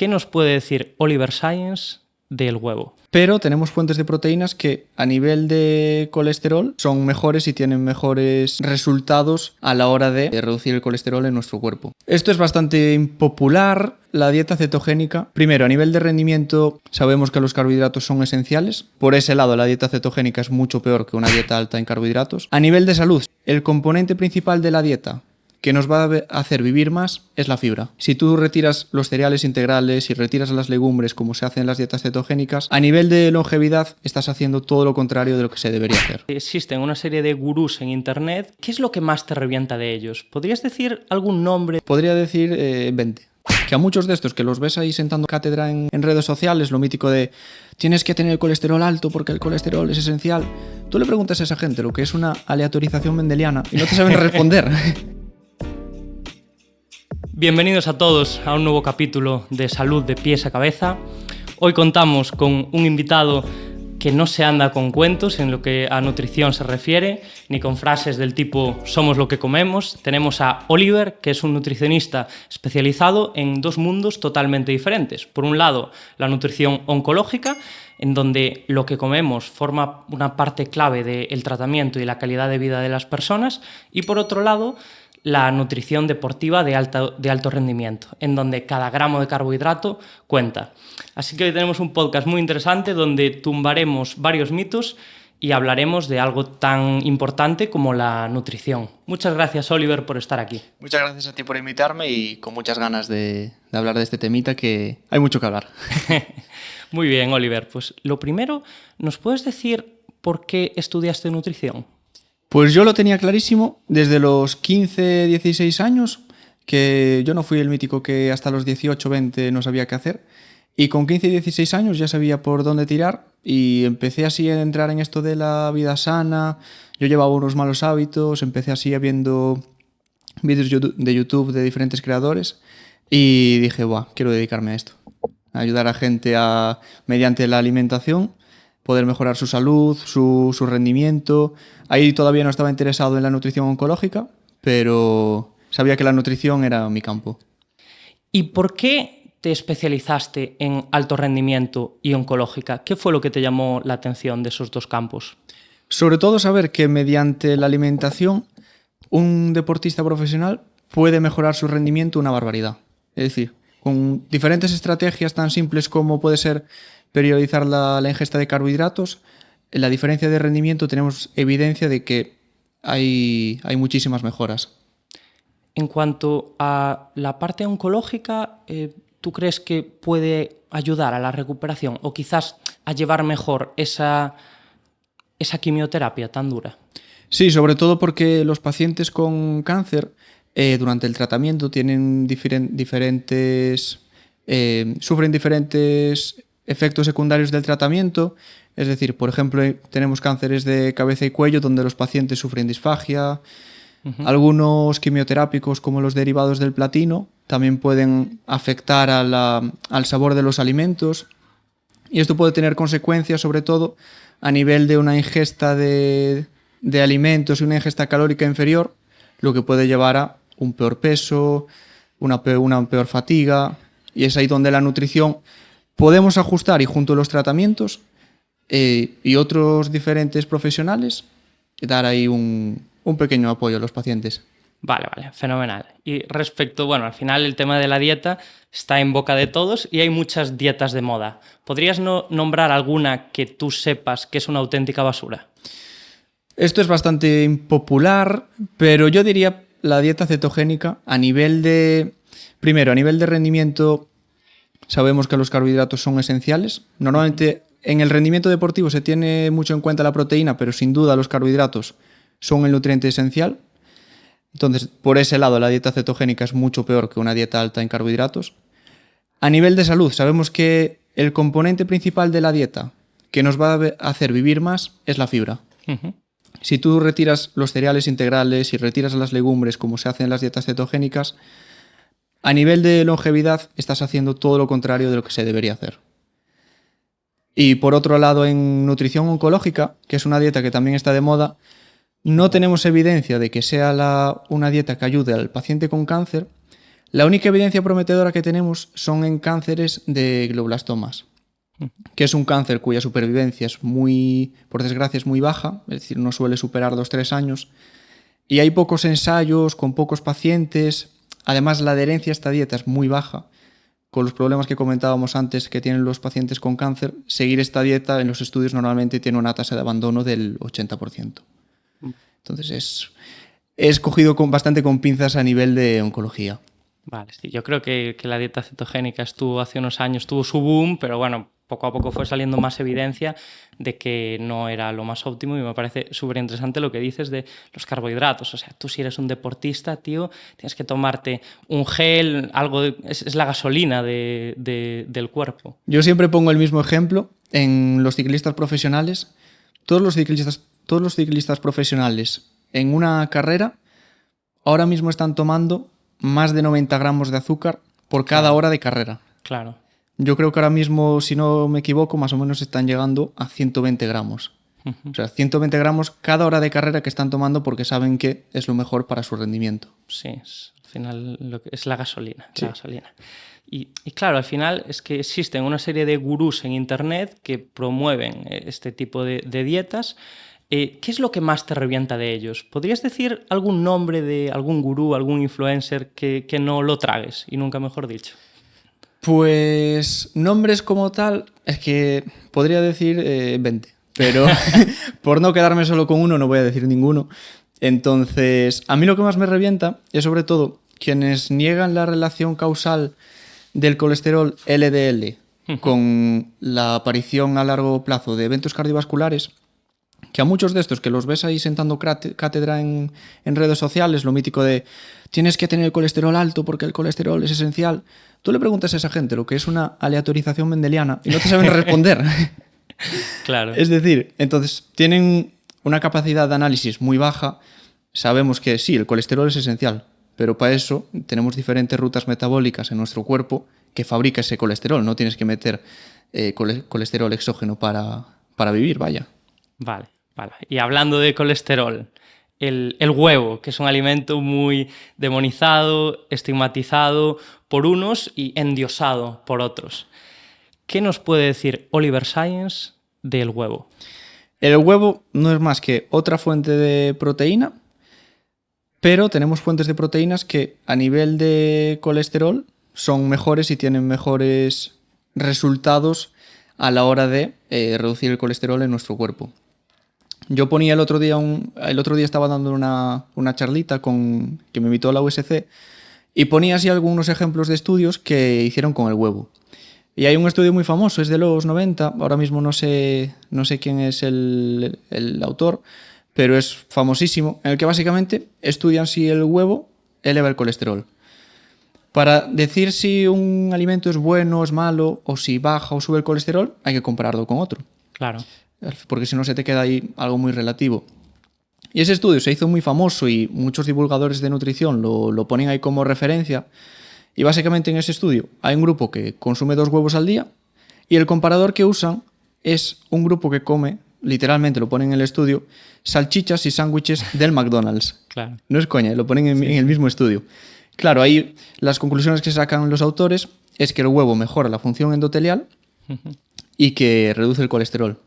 ¿qué nos puede decir Oliver Science del huevo? Pero tenemos fuentes de proteínas que a nivel de colesterol son mejores y tienen mejores resultados a la hora de reducir el colesterol en nuestro cuerpo. Esto es bastante impopular, la dieta cetogénica. Primero, a nivel de rendimiento sabemos que los carbohidratos son esenciales. Por ese lado, la dieta cetogénica es mucho peor que una dieta alta en carbohidratos. A nivel de salud, el componente principal de la dieta que nos va a hacer vivir más es la fibra. Si tú retiras los cereales integrales y retiras las legumbres como se hace en las dietas cetogénicas, a nivel de longevidad estás haciendo todo lo contrario de lo que se debería hacer. Existen una serie de gurús en internet. ¿Qué es lo que más te revienta de ellos? ¿Podrías decir algún nombre? Podría decir 20. Que a muchos de estos que los ves ahí sentando cátedra en redes sociales, lo mítico de tienes que tener el colesterol alto porque el colesterol es esencial. Tú le preguntas a esa gente lo que es una aleatorización mendeliana y no te saben responder. Bienvenidos a todos a un nuevo capítulo de Salud de Pies a Cabeza. Hoy contamos con un invitado que no se anda con cuentos en lo que a nutrición se refiere, ni con frases del tipo somos lo que comemos. Tenemos a Oliver, que es un nutricionista especializado en dos mundos totalmente diferentes. Por un lado, la nutrición oncológica, en donde lo que comemos forma una parte clave del tratamiento y la calidad de vida de las personas, y por otro lado, la nutrición deportiva de alto rendimiento, en donde cada gramo de carbohidrato cuenta. Así que hoy tenemos un podcast muy interesante donde tumbaremos varios mitos y hablaremos de algo tan importante como la nutrición. Muchas gracias, Oliver, por estar aquí. Muchas gracias a ti por invitarme y con muchas ganas de hablar de este temita que hay mucho que hablar. Muy bien, Oliver. Pues lo primero, ¿nos puedes decir por qué estudiaste nutrición? Pues yo lo tenía clarísimo desde los 15, 16 años, que yo no fui el mítico que hasta los 18, 20 no sabía qué hacer. Y con 15 y 16 años ya sabía por dónde tirar y empecé así a entrar en esto de la vida sana. Yo llevaba unos malos hábitos, empecé así viendo vídeos de YouTube de diferentes creadores y dije, quiero dedicarme a esto. A ayudar a gente mediante la alimentación, poder mejorar su salud, su rendimiento. Ahí todavía no estaba interesado en la nutrición oncológica, pero sabía que la nutrición era mi campo. ¿Y por qué te especializaste en alto rendimiento y oncológica? ¿Qué fue lo que te llamó la atención de esos dos campos? Sobre todo saber que mediante la alimentación un deportista profesional puede mejorar su rendimiento una barbaridad. Es decir, con diferentes estrategias tan simples como puede ser periodizar la ingesta de carbohidratos, en la diferencia de rendimiento tenemos evidencia de que hay muchísimas mejoras. En cuanto a la parte oncológica, ¿tú crees que puede ayudar a la recuperación o quizás a llevar mejor esa quimioterapia tan dura? Sí, sobre todo porque los pacientes con cáncer durante el tratamiento tienen sufren diferentes efectos secundarios del tratamiento. Es decir, por ejemplo, tenemos cánceres de cabeza y cuello donde los pacientes sufren disfagia. Algunos quimioterápicos, como los derivados del platino, también pueden afectar al sabor de los alimentos. Y esto puede tener consecuencias, sobre todo, a nivel de una ingesta de alimentos y una ingesta calórica inferior, lo que puede llevar a un peor peso, una peor fatiga. Y es ahí donde la nutrición podemos ajustar y junto a los tratamientos y otros diferentes profesionales dar ahí un pequeño apoyo a los pacientes. Vale, fenomenal. Y respecto, al final el tema de la dieta está en boca de todos y hay muchas dietas de moda. ¿Podrías nombrar alguna que tú sepas que es una auténtica basura? Esto es bastante impopular, pero yo diría la dieta cetogénica primero, a nivel de rendimiento. Sabemos que los carbohidratos son esenciales. Normalmente en el rendimiento deportivo se tiene mucho en cuenta la proteína, pero sin duda los carbohidratos son el nutriente esencial. Entonces, por ese lado, la dieta cetogénica es mucho peor que una dieta alta en carbohidratos. A nivel de salud, sabemos que el componente principal de la dieta que nos va a hacer vivir más es la fibra. Si tú retiras los cereales integrales y retiras las legumbres como se hace en las dietas cetogénicas, a nivel de longevidad estás haciendo todo lo contrario de lo que se debería hacer. Y por otro lado, en nutrición oncológica, que es una dieta que también está de moda, no tenemos evidencia de que sea una dieta que ayude al paciente con cáncer. La única evidencia prometedora que tenemos son en cánceres de glioblastomas, que es un cáncer cuya supervivencia es muy, por desgracia, es muy baja, es decir, no suele superar 2-3 años, y hay pocos ensayos con pocos pacientes. Además, la adherencia a esta dieta es muy baja. Con los problemas que comentábamos antes que tienen los pacientes con cáncer, seguir esta dieta en los estudios normalmente tiene una tasa de abandono del 80%. Entonces es cogido bastante con pinzas a nivel de oncología. Vale, sí, yo creo que la dieta cetogénica estuvo hace unos años, tuvo su boom, pero bueno, poco a poco fue saliendo más evidencia de que no era lo más óptimo y me parece súper interesante lo que dices de los carbohidratos. O sea, tú si eres un deportista, tío, tienes que tomarte un gel, algo es la gasolina del cuerpo. Yo siempre pongo el mismo ejemplo en los ciclistas profesionales. Todos los ciclistas profesionales en una carrera ahora mismo están tomando más de 90 gramos de azúcar por cada hora de carrera. Claro. Yo creo que ahora mismo, si no me equivoco, más o menos están llegando a 120 gramos. O sea, 120 gramos cada hora de carrera que están tomando porque saben que es lo mejor para su rendimiento. Sí, al final es la gasolina. Sí. La gasolina. Y claro, al final es que existen una serie de gurús en Internet que promueven este tipo de dietas. ¿Qué es lo que más te revienta de ellos? ¿Podrías decir algún nombre de algún gurú, algún influencer que no lo tragues? Y nunca mejor dicho. Pues nombres como tal, es que podría decir 20, pero por no quedarme solo con uno no voy a decir ninguno. Entonces, a mí lo que más me revienta es sobre todo quienes niegan la relación causal del colesterol LDL con la aparición a largo plazo de eventos cardiovasculares, que a muchos de estos que los ves ahí sentando cátedra en redes sociales, lo mítico de tienes que tener el colesterol alto porque el colesterol es esencial. Tú le preguntas a esa gente lo que es una aleatorización mendeliana y no te saben responder. Claro. Es decir, entonces tienen una capacidad de análisis muy baja. Sabemos que sí, el colesterol es esencial, pero para eso tenemos diferentes rutas metabólicas en nuestro cuerpo que fabrica ese colesterol. No tienes que meter colesterol exógeno para vivir, vaya. Vale. Y hablando de colesterol, el huevo, que es un alimento muy demonizado, estigmatizado por unos y endiosado por otros. ¿Qué nos puede decir Oliver Science del huevo? El huevo no es más que otra fuente de proteína, pero tenemos fuentes de proteínas que a nivel de colesterol son mejores y tienen mejores resultados a la hora de reducir el colesterol en nuestro cuerpo. Yo ponía el otro día estaba dando una charlita que me invitó a la USC y ponía así algunos ejemplos de estudios que hicieron con el huevo. Y hay un estudio muy famoso, es de los 90, ahora mismo no sé quién es el autor, pero es famosísimo, en el que básicamente estudian si el huevo eleva el colesterol. Para decir si un alimento es bueno o es malo, o si baja o sube el colesterol, hay que compararlo con otro. Claro. Porque si no se te queda ahí algo muy relativo. Y ese estudio se hizo muy famoso y muchos divulgadores de nutrición lo ponen ahí como referencia. Y básicamente en ese estudio hay un grupo que consume 2 huevos al día y el comparador que usan es un grupo que come, literalmente lo ponen en el estudio, salchichas y sándwiches del McDonald's. Claro. No es coña, lo ponen en el mismo estudio. Claro, ahí las conclusiones que sacan los autores es que el huevo mejora la función endotelial y que reduce el colesterol.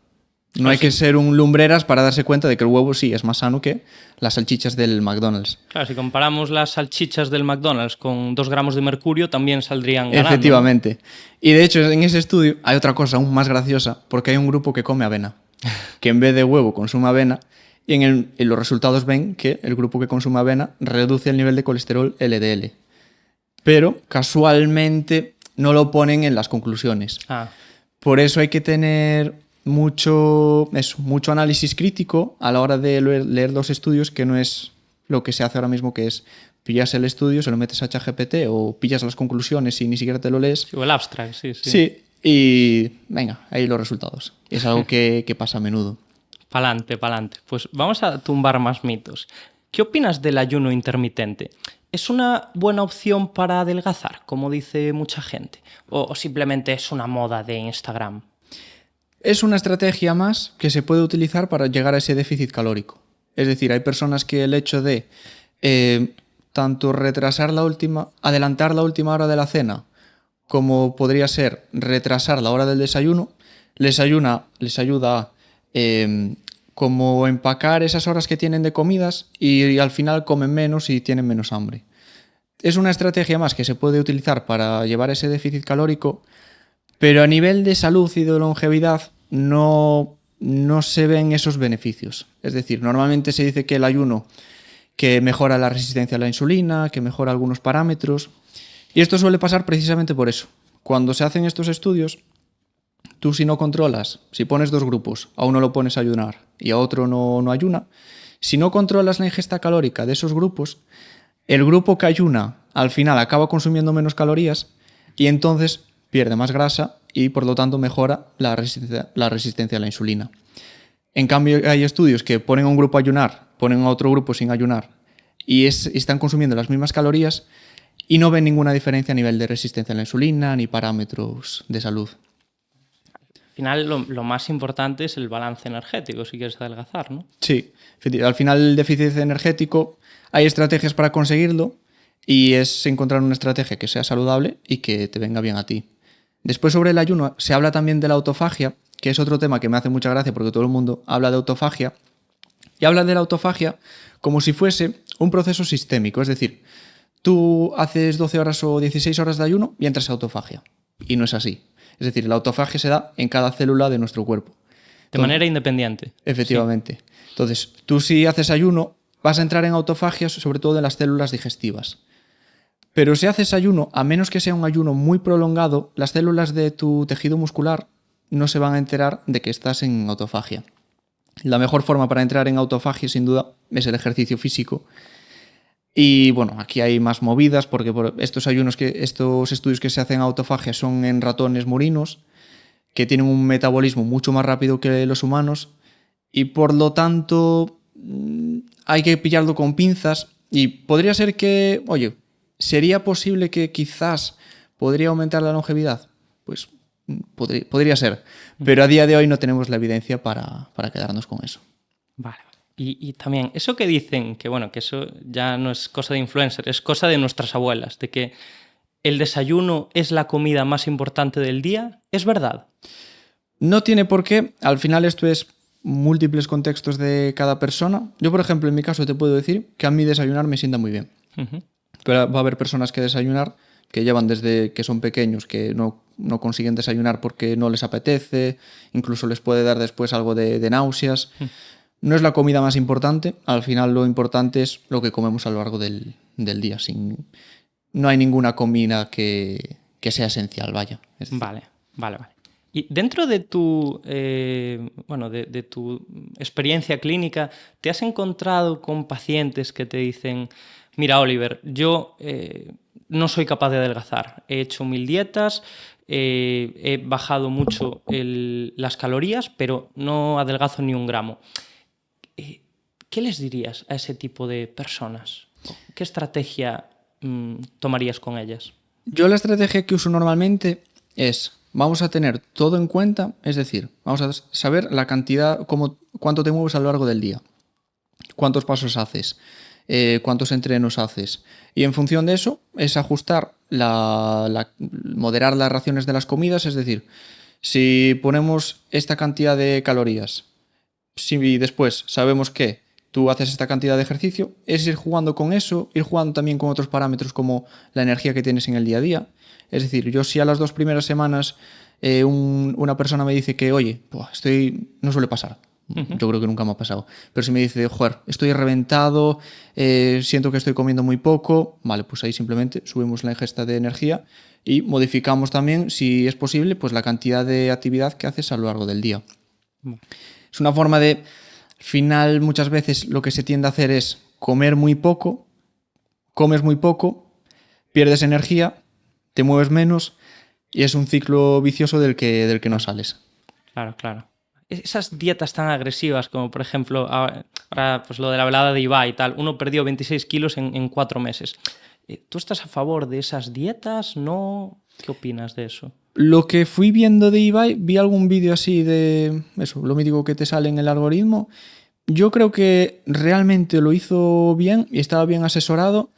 No hay que ser un lumbreras para darse cuenta de que el huevo sí es más sano que las salchichas del McDonald's. Claro, si comparamos las salchichas del McDonald's con 2 gramos de mercurio, también saldrían ganando. Efectivamente. Y de hecho, en ese estudio hay otra cosa aún más graciosa, porque hay un grupo que come avena, que en vez de huevo consume avena, y en los resultados ven que el grupo que consume avena reduce el nivel de colesterol LDL. Pero casualmente no lo ponen en las conclusiones. Por eso hay que tener mucho análisis crítico a la hora de leer 2 estudios, que no es lo que se hace ahora mismo, que es pillas el estudio, se lo metes a ChatGPT o pillas las conclusiones y ni siquiera te lo lees. Sí, o el abstract, sí. Sí, y venga, ahí los resultados. Es algo que pasa a menudo. Pa'lante. Pues vamos a tumbar más mitos. ¿Qué opinas del ayuno intermitente? ¿Es una buena opción para adelgazar, como dice mucha gente? ¿O simplemente es una moda de Instagram? Es una estrategia más que se puede utilizar para llegar a ese déficit calórico. Es decir, hay personas que el hecho de tanto adelantar la última hora de la cena, como podría ser retrasar la hora del desayuno, les ayuda a como empacar esas horas que tienen de comidas y al final comen menos y tienen menos hambre. Es una estrategia más que se puede utilizar para llevar ese déficit calórico, pero a nivel de salud y de longevidad no se ven esos beneficios. Es decir, normalmente se dice que el ayuno que mejora la resistencia a la insulina, que mejora algunos parámetros, y esto suele pasar precisamente por eso. Cuando se hacen estos estudios, tú si no controlas, si pones dos grupos, a uno lo pones a ayunar y a otro no ayuna, si no controlas la ingesta calórica de esos grupos, el grupo que ayuna al final acaba consumiendo menos calorías y entonces pierde más grasa y por lo tanto mejora la resistencia a la insulina. En cambio hay estudios que ponen a un grupo a ayunar, ponen a otro grupo sin ayunar y están consumiendo las mismas calorías y no ven ninguna diferencia a nivel de resistencia a la insulina ni parámetros de salud. Al final lo más importante es el balance energético si quieres adelgazar, ¿no? Sí, al final el déficit energético hay estrategias para conseguirlo y es encontrar una estrategia que sea saludable y que te venga bien a ti. Después sobre el ayuno se habla también de la autofagia, que es otro tema que me hace mucha gracia porque todo el mundo habla de autofagia y habla de la autofagia como si fuese un proceso sistémico, es decir, tú haces 12 horas o 16 horas de ayuno y entras a autofagia y no es así. Es decir, la autofagia se da en cada célula de nuestro cuerpo. De manera independiente. Efectivamente. Sí. Entonces, tú si haces ayuno, vas a entrar en autofagia sobre todo en las células digestivas. Pero si haces ayuno, a menos que sea un ayuno muy prolongado, las células de tu tejido muscular no se van a enterar de que estás en autofagia. La mejor forma para entrar en autofagia, sin duda, es el ejercicio físico. Y bueno, aquí hay más movidas porque estos estudios que se hacen en autofagia son en ratones murinos que tienen un metabolismo mucho más rápido que los humanos y por lo tanto hay que pillarlo con pinzas y podría ser que, oye, ¿sería posible que quizás podría aumentar la longevidad? Pues podría ser, pero a día de hoy no tenemos la evidencia para quedarnos con eso. Vale. Y también, eso que dicen, que bueno, que eso ya no es cosa de influencer, es cosa de nuestras abuelas, de que el desayuno es la comida más importante del día, ¿es verdad? No tiene por qué, al final esto es múltiples contextos de cada persona. Yo, por ejemplo, en mi caso te puedo decir que a mí desayunar me sienta muy bien. Uh-huh. Pero va a haber personas que desayunar, que llevan desde que son pequeños, que no consiguen desayunar porque no les apetece, incluso les puede dar después algo de náuseas. Uh-huh. No es la comida más importante, al final lo importante es lo que comemos a lo largo del día. No hay ninguna comida que sea esencial, vaya. Vale. Y dentro de tu, de tu experiencia clínica, ¿te has encontrado con pacientes que te dicen, mira, Oliver, yo no soy capaz de adelgazar, he hecho 1000 dietas, he bajado mucho las calorías, pero no adelgazo ni 1 gramo? ¿Qué les dirías a ese tipo de personas? ¿Qué estrategia tomarías con ellas? Yo la estrategia que uso normalmente es, vamos a tener todo en cuenta, es decir, vamos a saber la cantidad, cuánto te mueves a lo largo del día, cuántos pasos haces, cuántos entrenos haces. Y en función de eso es ajustar, moderar las raciones de las comidas, es decir, si ponemos esta cantidad de calorías, si después sabemos que tú haces esta cantidad de ejercicio, es ir jugando con eso, ir jugando también con otros parámetros como la energía que tienes en el día a día. Es decir, yo si a las 2 primeras semanas una persona me dice que, oye, no suele pasar, uh-huh. Yo creo que nunca me ha pasado, pero si me dice, joder, estoy reventado, siento que estoy comiendo muy poco, vale, pues ahí simplemente subimos la ingesta de energía y modificamos también, si es posible, pues la cantidad de actividad que haces a lo largo del día. Uh-huh. Es una forma de... Al final, muchas veces lo que se tiende a hacer es comer muy poco, comes muy poco, pierdes energía, te mueves menos y es un ciclo vicioso del que no sales. Claro. Esas dietas tan agresivas como, por ejemplo, ahora, pues lo de la velada de Ibai y tal, uno perdió 26 kilos en 4 meses. ¿Tú estás a favor de esas dietas? ¿No? ¿Qué opinas de eso? Lo que fui viendo de Ibai, vi algún vídeo así de eso, lo mítico que te sale en el algoritmo. Yo creo que realmente lo hizo bien y estaba bien asesorado.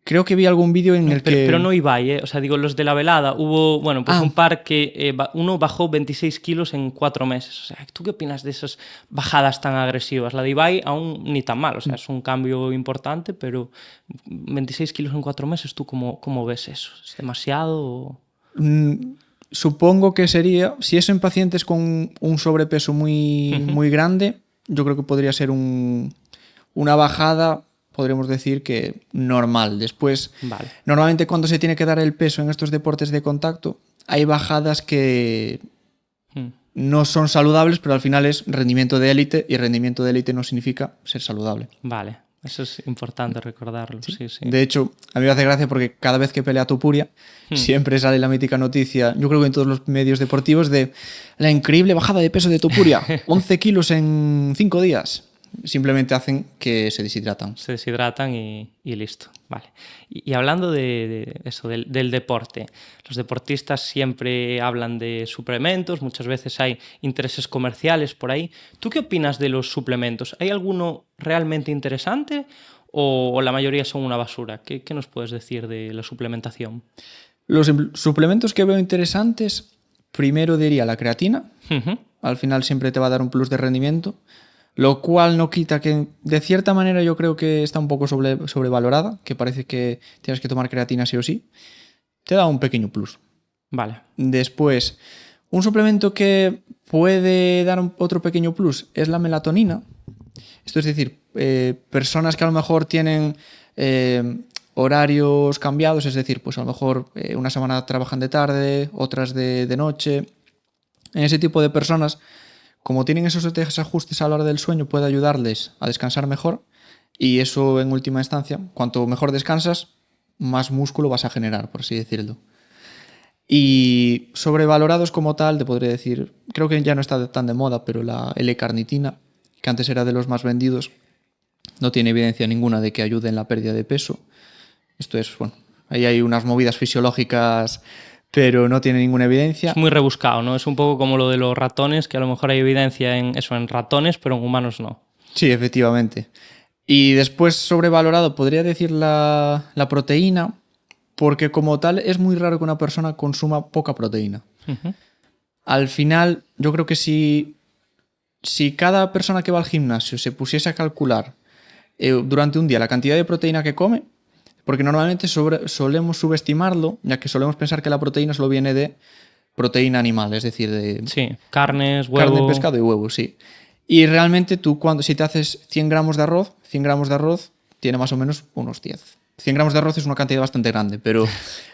Creo que vi algún vídeo en el que... Pero no Ibai, ¿eh? O sea, digo, los de la velada, hubo, bueno, pues un par que uno bajó 26 kilos en 4 meses. O sea, ¿tú qué opinas de esas bajadas tan agresivas? La de Ibai aún ni tan mal, o sea, es un cambio importante, pero 26 kilos en 4 meses, ¿tú cómo ves eso? ¿Es demasiado o...? Supongo que sería, si es en pacientes con un sobrepeso muy grande, yo creo que podría ser una bajada, podríamos decir que normal. Después, Vale. Normalmente cuando se tiene que dar el peso en estos deportes de contacto, hay bajadas que no son saludables, pero al final es rendimiento de élite, y rendimiento de élite no significa ser saludable. Vale, eso es importante recordarlo. Sí, sí. De hecho, a mí me hace gracia porque cada vez que pelea Topuria, siempre sale la mítica noticia, yo creo que en todos los medios deportivos, de la increíble bajada de peso de Topuria, 11 kilos en 5 días. Simplemente hacen que se deshidratan. Se deshidratan y listo. Vale. Y hablando de eso, del deporte, los deportistas siempre hablan de suplementos, muchas veces hay intereses comerciales por ahí. ¿Tú qué opinas de los suplementos? ¿Hay alguno realmente interesante o la mayoría son una basura? ¿Qué nos puedes decir de la suplementación? Los suplementos que veo interesantes, primero diría la creatina. Al final siempre te va a dar un plus de rendimiento. Lo cual no quita que, de cierta manera, yo creo que está un poco sobrevalorada, que parece que tienes que tomar creatina sí o sí. Te da un pequeño plus. Vale. Después, un suplemento que puede dar otro pequeño plus es la melatonina. Esto es decir, personas que a lo mejor tienen horarios cambiados, es decir, pues a lo mejor una semana trabajan de tarde, otras de noche. En ese tipo de personas, como tienen esos desajustes a la hora del sueño, puede ayudarles a descansar mejor, y eso en última instancia, cuanto mejor descansas, más músculo vas a generar, por así decirlo. Y sobrevalorados como tal, te podría decir, creo que ya no está tan de moda, pero la L-carnitina, que antes era de los más vendidos, no tiene evidencia ninguna de que ayude en la pérdida de peso. Esto es, bueno, ahí hay unas movidas fisiológicas, pero no tiene ninguna evidencia. Es muy rebuscado, ¿no? Es un poco como lo de los ratones, que a lo mejor hay evidencia en eso, en ratones, pero en humanos no. Sí, efectivamente. Y después sobrevalorado podría decir la proteína, porque como tal es muy raro que una persona consuma poca proteína. Al final, yo creo que si cada persona que va al gimnasio se pusiese a calcular durante un día la cantidad de proteína que come, porque normalmente solemos subestimarlo, ya que solemos pensar que la proteína solo viene de proteína animal, es decir, de... Sí, carnes, huevo... Carne, pescado y huevo, sí. Y realmente tú, si te haces 100 gramos de arroz, 100 gramos de arroz tiene más o menos unos 10. 100 gramos de arroz es una cantidad bastante grande, pero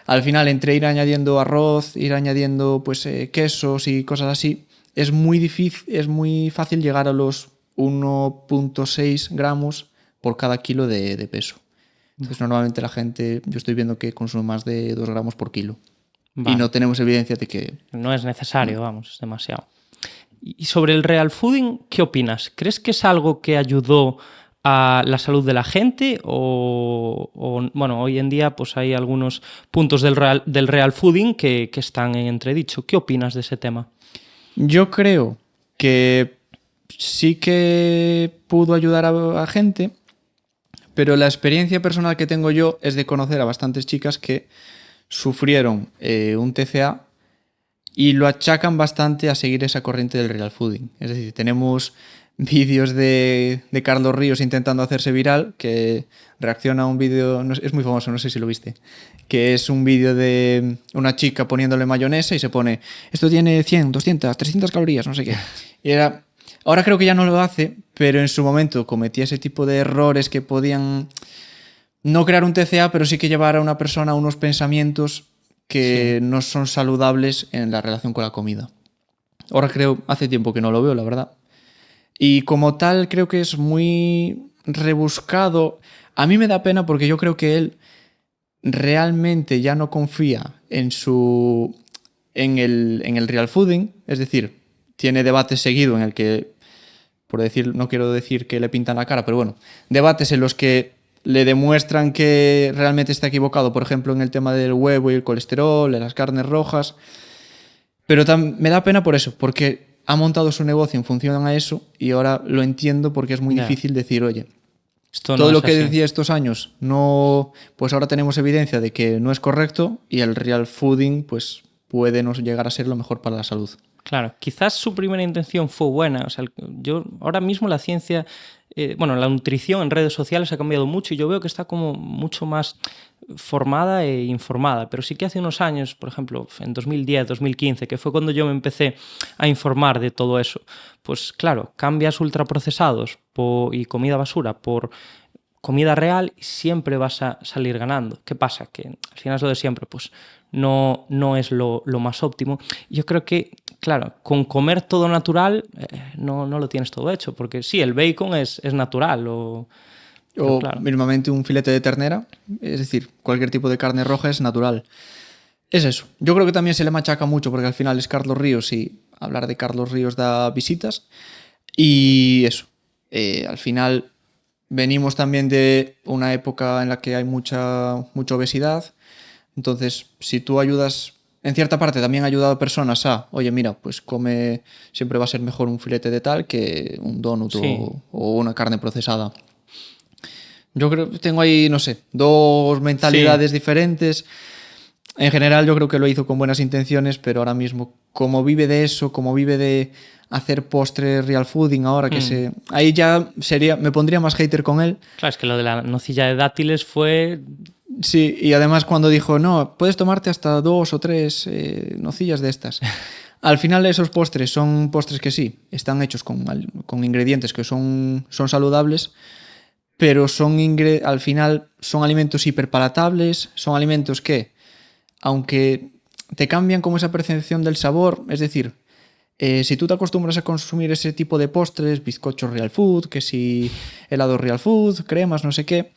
al final, entre ir añadiendo arroz, ir añadiendo pues quesos y cosas así, es muy fácil llegar a los 1,6 gramos por cada kilo de peso. Entonces, normalmente la gente, yo estoy viendo que consume más de 2 gramos por kilo. Vale. Y no tenemos evidencia de que... No es necesario, vamos, es demasiado. Y sobre el real fooding, ¿qué opinas? ¿Crees que es algo que ayudó a la salud de la gente? O bueno, hoy en día pues hay algunos puntos del real fooding que están en entredicho. ¿Qué opinas de ese tema? Yo creo que sí que pudo ayudar a gente, pero la experiencia personal que tengo yo es de conocer a bastantes chicas que sufrieron un TCA y lo achacan bastante a seguir esa corriente del real fooding. Es decir, tenemos vídeos de Carlos Ríos intentando hacerse viral, que reacciona a un vídeo, es muy famoso, no sé si lo viste, que es un vídeo de una chica poniéndole mayonesa y se pone, esto tiene 100, 200, 300 calorías, no sé qué. Y era... Ahora creo que ya no lo hace, pero en su momento cometía ese tipo de errores que podían no crear un TCA, pero sí que llevar a una persona a unos pensamientos que no son saludables en la relación con la comida. Ahora creo, hace tiempo que no lo veo, la verdad. Y como tal creo que es muy rebuscado. A mí me da pena porque yo creo que él realmente ya no confía en el real fooding, es decir, tiene debates seguidos en el que, por decir, no quiero decir que le pintan la cara, pero bueno, debates en los que le demuestran que realmente está equivocado, por ejemplo, en el tema del huevo y el colesterol, de las carnes rojas. Pero me da pena por eso, porque ha montado su negocio en función a eso y ahora lo entiendo porque es muy difícil decir, oye, Todo lo que decía estos años, no, pues ahora tenemos evidencia de que no es correcto y el real fooding pues puede no llegar a ser lo mejor para la salud. Claro, quizás su primera intención fue buena. O sea, yo ahora mismo la ciencia, la nutrición en redes sociales ha cambiado mucho y yo veo que está como mucho más formada e informada. Pero sí que hace unos años, por ejemplo, en 2010, 2015, que fue cuando yo me empecé a informar de todo eso, pues claro, cambias ultraprocesados y comida basura por comida real y siempre vas a salir ganando. ¿Qué pasa? Que al final es lo de siempre, pues no es lo más óptimo. Yo creo que, claro, con comer todo natural no lo tienes todo hecho, porque sí, el bacon es natural o claro. Mismamente un filete de ternera, es decir, cualquier tipo de carne roja es natural. Es eso. Yo creo que también se le machaca mucho porque al final es Carlos Ríos y hablar de Carlos Ríos da visitas y eso. Al final venimos también de una época en la que hay mucha obesidad. Entonces, si tú ayudas, en cierta parte también ha ayudado a personas a, oye, mira, pues come, siempre va a ser mejor un filete de tal que un donut o una carne procesada. Yo creo que tengo ahí, no sé, dos mentalidades diferentes. En general yo creo que lo hizo con buenas intenciones, pero ahora mismo, como vive de eso, como vive de hacer postres real fooding ahora que ahí ya me pondría más hater con él. Claro, es que lo de la nocilla de dátiles fue... Sí, y además cuando dijo, no, puedes tomarte hasta 2 o 3 nocillas de estas. Al final esos postres son postres que sí, están hechos con ingredientes que son saludables, pero al final son alimentos hiperpalatables, son alimentos que, aunque te cambian como esa percepción del sabor, es decir, si tú te acostumbras a consumir ese tipo de postres, bizcochos real food, que si helados real food, cremas, no sé qué,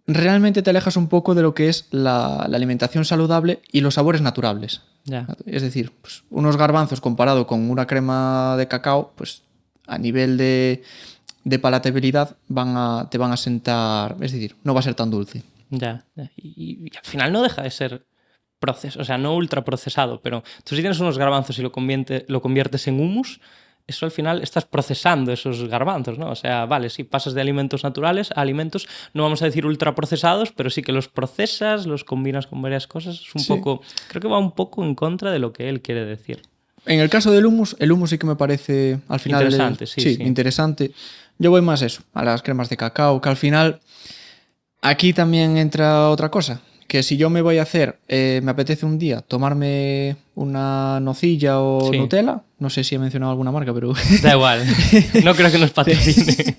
realmente te alejas un poco de lo que es la alimentación saludable y los sabores naturales. Ya. Es decir, pues, unos garbanzos comparado con una crema de cacao, pues a nivel de palatabilidad te van a sentar, es decir, no va a ser tan dulce. Ya. Y al final no deja de ser proceso, o sea, no ultraprocesado, pero tú si tienes unos garbanzos y lo conviertes en hummus, eso al final estás procesando esos garbanzos, ¿no? O sea, vale, si pasas de alimentos naturales a alimentos, no vamos a decir ultraprocesados, pero sí que los procesas, los combinas con varias cosas. Es un poco, creo que va un poco en contra de lo que él quiere decir. En el caso del hummus, el hummus sí que me parece al final interesante, sí. Interesante. Yo voy más a las cremas de cacao, que al final aquí también entra otra cosa, que si yo me voy a hacer, me apetece un día tomarme una nocilla o Nutella, no sé si he mencionado alguna marca, pero... Da igual, no creo que nos patrocine.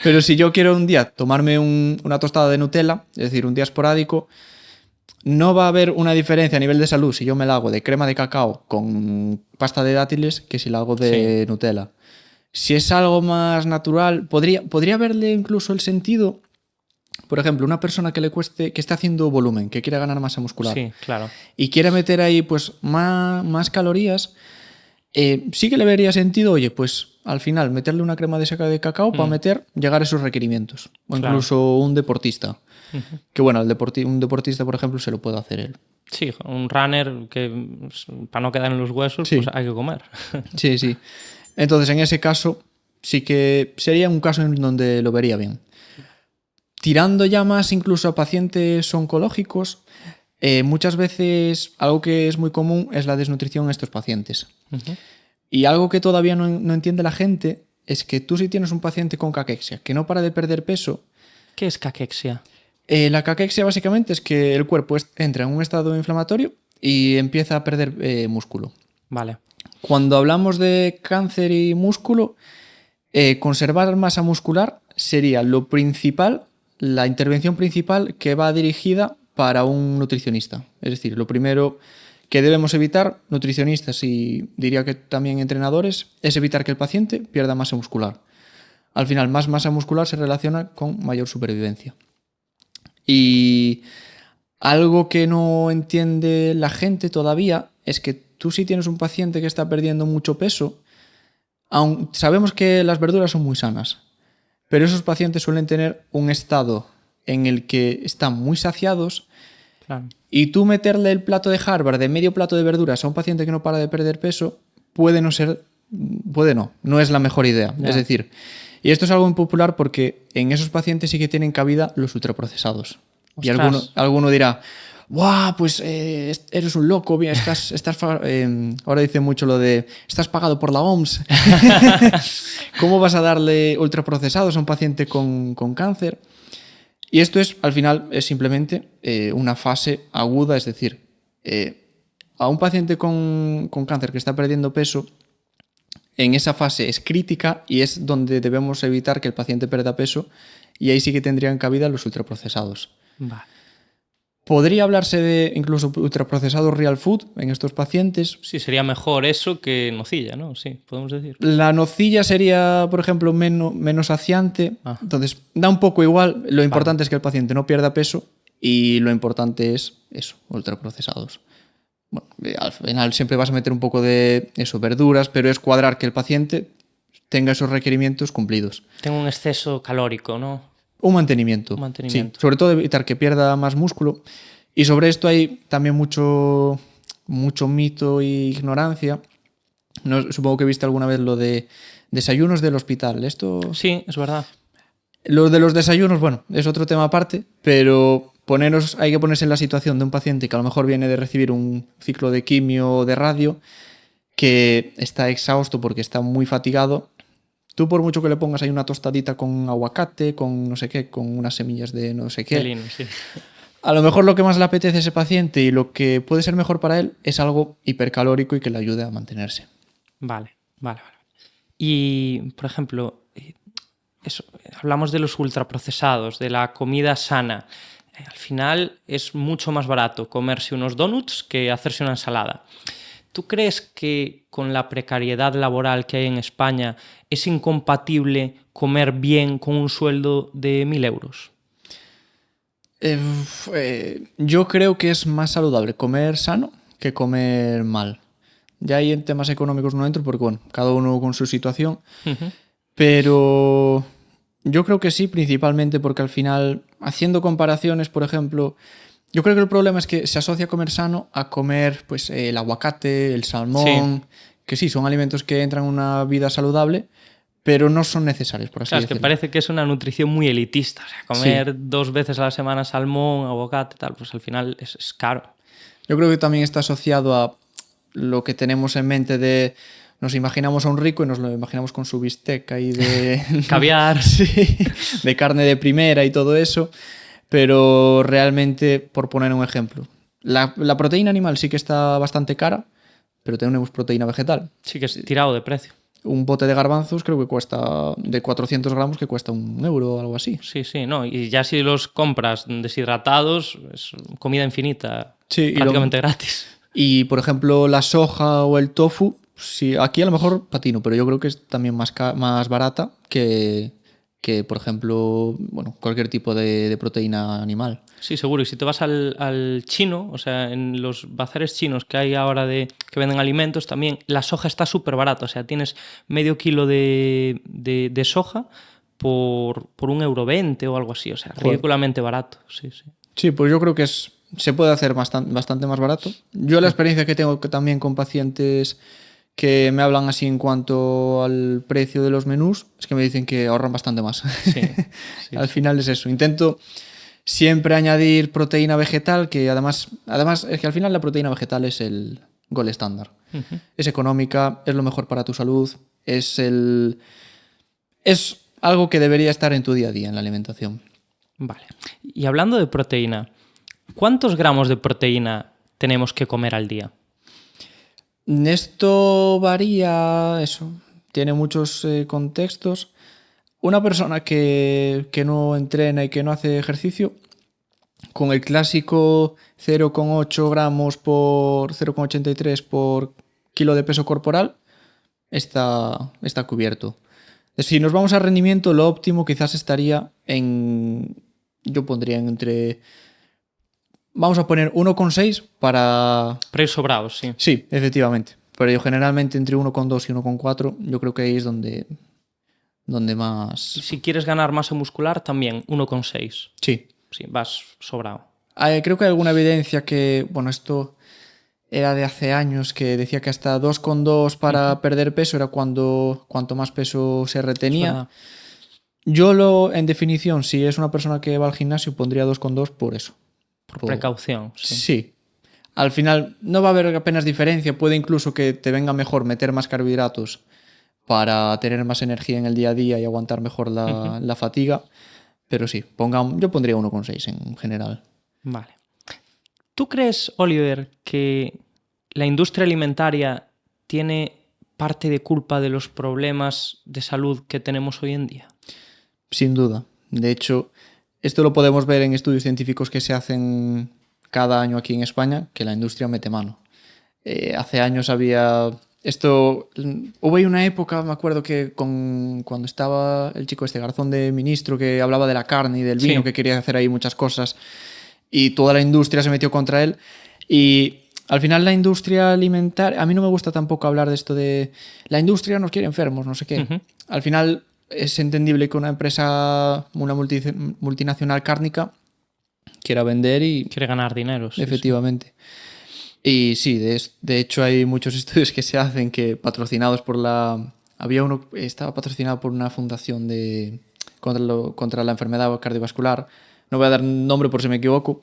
Pero si yo quiero un día tomarme una tostada de Nutella, es decir, un día esporádico, no va a haber una diferencia a nivel de salud si yo me la hago de crema de cacao con pasta de dátiles que si la hago de Nutella. Si es algo más natural, podría verle incluso el sentido. Por ejemplo, una persona que esté haciendo volumen, que quiera ganar masa muscular. Sí, claro. Y quiere meter ahí pues más calorías, sí que le vería sentido, oye, pues al final meterle una crema de cacao para llegar a esos requerimientos. O incluso un deportista. Que bueno, un deportista, por ejemplo, se lo puede hacer él. Sí, un runner que para no quedar en los huesos, pues hay que comer. Sí. Entonces, en ese caso, sí que sería un caso en donde lo vería bien. Tirando ya más incluso a pacientes oncológicos, muchas veces algo que es muy común es la desnutrición en estos pacientes. Y algo que todavía no entiende la gente es que tú si tienes un paciente con caquexia que no para de perder peso... ¿Qué es caquexia? La caquexia básicamente es que el cuerpo entra en un estado inflamatorio y empieza a perder músculo. Vale. Cuando hablamos de cáncer y músculo, conservar masa muscular sería lo principal, la intervención principal que va dirigida para un nutricionista. Es decir, lo primero que debemos evitar, nutricionistas y diría que también entrenadores, es evitar que el paciente pierda masa muscular. Al final, más masa muscular se relaciona con mayor supervivencia. Y algo que no entiende la gente todavía es que tú si tienes un paciente que está perdiendo mucho peso, aun sabemos que las verduras son muy sanas, pero esos pacientes suelen tener un estado en el que están muy saciados. Claro. Y tú meterle el plato de Harvard de medio plato de verduras a un paciente que no para de perder peso no es la mejor idea. Ya. Es decir, Y esto es algo impopular porque en esos pacientes sí que tienen cabida los ultraprocesados. Y alguno dirá, ¡guau! Pues eres un loco, bien, ahora dice mucho lo de, estás pagado por la OMS. ¿Cómo vas a darle ultraprocesados a un paciente con cáncer? Y esto es, al final, es simplemente una fase aguda, es decir, a un paciente con cáncer que está perdiendo peso, en esa fase es crítica y es donde debemos evitar que el paciente pierda peso, y ahí sí que tendrían cabida los ultraprocesados. Vale. ¿Podría hablarse de incluso ultraprocesados real food en estos pacientes? Sí, sería mejor eso que nocilla, ¿no? Sí, podemos decir. La nocilla sería, por ejemplo, menos saciante. Entonces, da un poco igual. Lo importante es que el paciente no pierda peso y lo importante es eso, ultraprocesados. Bueno, al final siempre vas a meter un poco de eso, verduras, pero es cuadrar que el paciente tenga esos requerimientos cumplidos. Tengo un exceso calórico, ¿no? Un mantenimiento. Sí, sobre todo evitar que pierda más músculo. Y sobre esto hay también mucho mito e ignorancia. No, supongo que viste alguna vez lo de desayunos del hospital. Esto... Sí, es verdad. Lo de los desayunos, bueno, es otro tema aparte, pero hay que ponerse en la situación de un paciente que a lo mejor viene de recibir un ciclo de quimio o de radio, que está exhausto porque está muy fatigado. Tú, por mucho que le pongas ahí una tostadita con aguacate, con no sé qué, con unas semillas de no sé qué, Lino, sí. A lo mejor lo que más le apetece a ese paciente y lo que puede ser mejor para él es algo hipercalórico y que le ayude a mantenerse. Vale. Y, por ejemplo, hablamos de los ultraprocesados, de la comida sana. Al final es mucho más barato comerse unos donuts que hacerse una ensalada. ¿Tú crees que con la precariedad laboral que hay en España es incompatible comer bien con un sueldo de 1.000 euros? Yo creo que es más saludable comer sano que comer mal. Ya ahí en temas económicos no entro porque, bueno, cada uno con su situación. Uh-huh. Pero yo creo que sí, principalmente porque al final, haciendo comparaciones, por ejemplo, yo creo que el problema es que se asocia comer sano a comer pues el aguacate, el salmón, que sí, son alimentos que entran en una vida saludable, pero no son necesarios, por así decirlo. Es que parece que es una nutrición muy elitista. O sea, comer 2 veces a la semana salmón, aguacate, tal, pues al final es caro. Yo creo que también está asociado a lo que tenemos en mente de... Nos imaginamos a un rico y nos lo imaginamos con su bistec ahí de... Caviar. Sí, de carne de primera y todo eso. Pero realmente, por poner un ejemplo, la proteína animal sí que está bastante cara, pero tenemos proteína vegetal. Sí que es tirado de precio. Un bote de garbanzos creo que cuesta, de 400 gramos, que cuesta 1 euro o algo así. Sí, no. Y ya si los compras deshidratados, es comida infinita, sí, prácticamente gratis. Y, por ejemplo, la soja o el tofu, sí, aquí a lo mejor patino, pero yo creo que es también más barata que, por ejemplo, bueno, cualquier tipo de proteína animal. Sí, seguro. Y si te vas al chino, o sea, en los bazares chinos que hay ahora que venden alimentos, también la soja está súper barata. O sea, tienes medio kilo de soja por 1,20 € o algo así. O sea, ridículamente barato. Sí. Sí, pues yo creo que se puede hacer bastante más barato. Yo la experiencia que tengo también con pacientes que me hablan así en cuanto al precio de los menús, es que me dicen que ahorran bastante más. Sí. Al final es eso. Intento siempre añadir proteína vegetal, que además es que al final la proteína vegetal es el gold estándar. Uh-huh. Es económica, es lo mejor para tu salud, es algo que debería estar en tu día a día en la alimentación. Vale. Y hablando de proteína, ¿cuántos gramos de proteína tenemos que comer al día? Esto varía, tiene muchos contextos. Una persona que no entrena y que no hace ejercicio, con el clásico 0,8 gramos por 0,83 por kilo de peso corporal, está cubierto. Si nos vamos a rendimiento, lo óptimo quizás estaría yo pondría entre... Vamos a poner 1,6 para ir sobrados, sí. Sí, efectivamente. Pero yo generalmente entre 1,2 y 1,4 yo creo que ahí es donde más... Si quieres ganar masa muscular, también 1,6. Sí. Sí, vas sobrado. Creo que hay alguna evidencia que, bueno, esto era de hace años, que decía que hasta 2,2 para perder peso era cuanto más peso se retenía. En definición, si es una persona que va al gimnasio, pondría 2,2 por eso. Por precaución. Sí. Sí. Al final no va a haber apenas diferencia. Puede incluso que te venga mejor meter más carbohidratos para tener más energía en el día a día y aguantar mejor la fatiga. Pero sí, yo pondría 1,6 en general. Vale. ¿Tú crees, Oliver, que la industria alimentaria tiene parte de culpa de los problemas de salud que tenemos hoy en día? Sin duda. De hecho, esto lo podemos ver en estudios científicos que se hacen cada año aquí en España, que la industria mete mano. Hace años había... Hubo ahí una época, me acuerdo que cuando estaba el chico Garzón de ministro, que hablaba de la carne y del vino, que quería hacer ahí muchas cosas, y toda la industria se metió contra él. Y al final la industria alimentaria... A mí no me gusta tampoco hablar de esto de... La industria nos quiere enfermos, no sé qué. Al final es entendible que una empresa, una multinacional cárnica, quiera vender y... Quiere ganar dinero. Sí, efectivamente. Sí. Y sí, de hecho hay muchos estudios que se hacen que patrocinados por la... Había uno que estaba patrocinado por una fundación contra la enfermedad cardiovascular. No voy a dar nombre por si me equivoco,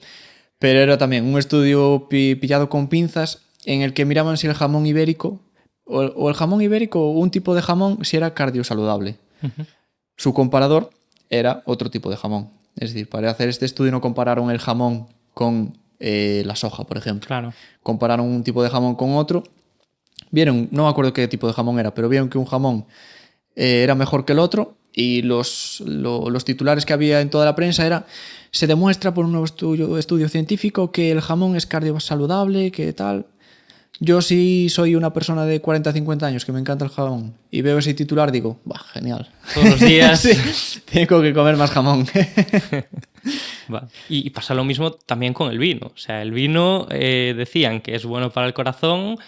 pero era también un estudio pillado con pinzas en el que miraban si el jamón ibérico o el jamón ibérico o un tipo de jamón si era cardiosaludable. Su comparador era otro tipo de jamón. Es decir, para hacer este estudio no compararon el jamón con la soja, por ejemplo. Claro. Compararon un tipo de jamón con otro. Vieron, no me acuerdo qué tipo de jamón era, pero vieron que un jamón era mejor que el otro y los titulares que había en toda la prensa era: se demuestra por un nuevo estudio científico que el jamón es cardiosaludable, que tal. Yo sí soy una persona de 40 50 años que me encanta el jamón y veo ese titular, digo, bah, genial. Todos los días. Sí, tengo que comer más jamón. Y pasa lo mismo también con el vino. O sea, el vino decían que es bueno para el corazón.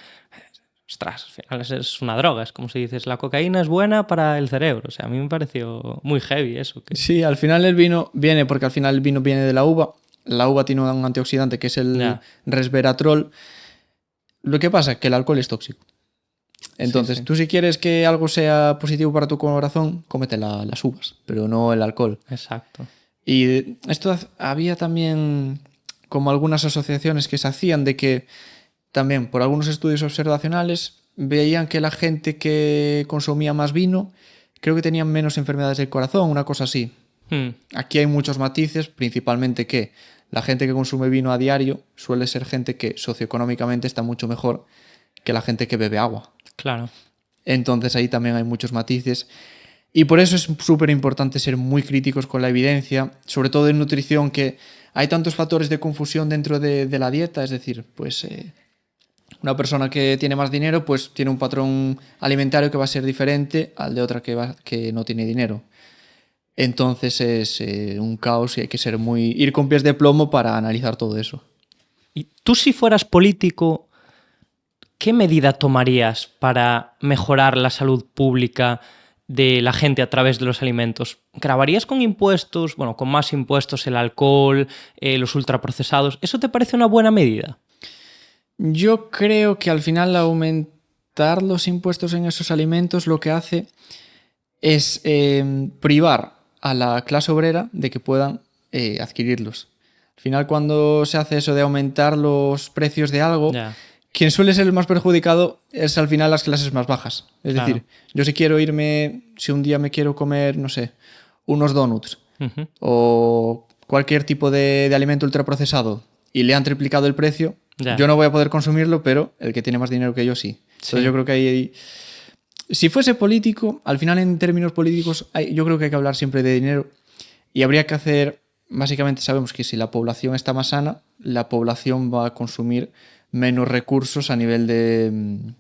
Ostras, al final es una droga. Es como si dices, la cocaína es buena para el cerebro. O sea, a mí me pareció muy heavy eso. Sí, al final el vino viene porque al final el vino viene de la uva. La uva tiene un antioxidante que es el resveratrol. Lo que pasa es que el alcohol es tóxico. Entonces, tú si quieres que algo sea positivo para tu corazón, cómete las uvas, pero no el alcohol. Exacto. Y esto había también como algunas asociaciones que se hacían de que también por algunos estudios observacionales veían que la gente que consumía más vino creo que tenían menos enfermedades del corazón, una cosa así. Aquí hay muchos matices, principalmente que la gente que consume vino a diario suele ser gente que socioeconómicamente está mucho mejor que la gente que bebe agua. Claro. Entonces ahí también hay muchos matices. Y por eso es súper importante ser muy críticos con la evidencia, sobre todo en nutrición, que hay tantos factores de confusión dentro de la dieta. Es decir, pues una persona que tiene más dinero pues tiene un patrón alimentario que va a ser diferente al de otra que no tiene dinero. Entonces es un caos y hay que ir con pies de plomo para analizar todo eso. Y tú, si fueras político, ¿qué medida tomarías para mejorar la salud pública de la gente a través de los alimentos? ¿Grabarías con impuestos, con más impuestos el alcohol, los ultraprocesados? ¿Eso te parece una buena medida? Yo creo que al final aumentar los impuestos en esos alimentos lo que hace es privar a la clase obrera de que puedan adquirirlos. Al final, cuando se hace eso de aumentar los precios de algo, quien suele ser el más perjudicado es al final las clases más bajas. Es decir, yo si un día me quiero comer, no sé, unos donuts o cualquier tipo de alimento ultraprocesado y le han triplicado el precio, yo no voy a poder consumirlo, pero el que tiene más dinero que yo sí. Entonces yo creo que ahí... Si fuese político, al final en términos políticos, yo creo que hay que hablar siempre de dinero y habría que hacer, básicamente sabemos que si la población está más sana, la población va a consumir menos recursos a nivel de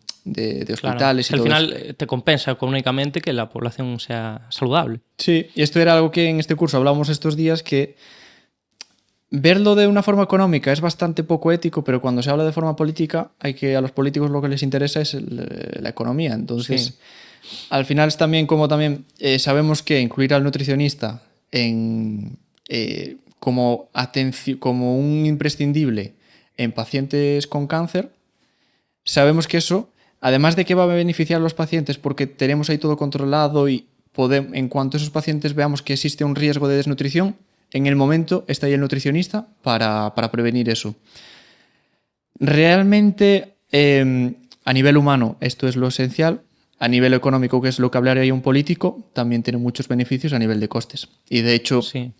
hospitales. Claro, y todo al final te compensa económicamente que la población sea saludable. Sí, y esto era algo que en este curso hablábamos estos días, que verlo de una forma económica es bastante poco ético, pero cuando se habla de forma política, a los políticos lo que les interesa es la economía. Entonces, al final es también sabemos que incluir al nutricionista como un imprescindible en pacientes con cáncer, sabemos que eso, además de que va a beneficiar a los pacientes porque tenemos ahí todo controlado y en cuanto esos pacientes veamos que existe un riesgo de desnutrición, en el momento está ahí el nutricionista para prevenir eso. Realmente, a nivel humano, esto es lo esencial. A nivel económico, que es lo que hablaría un político, también tiene muchos beneficios a nivel de costes. Y de hecho, Sí.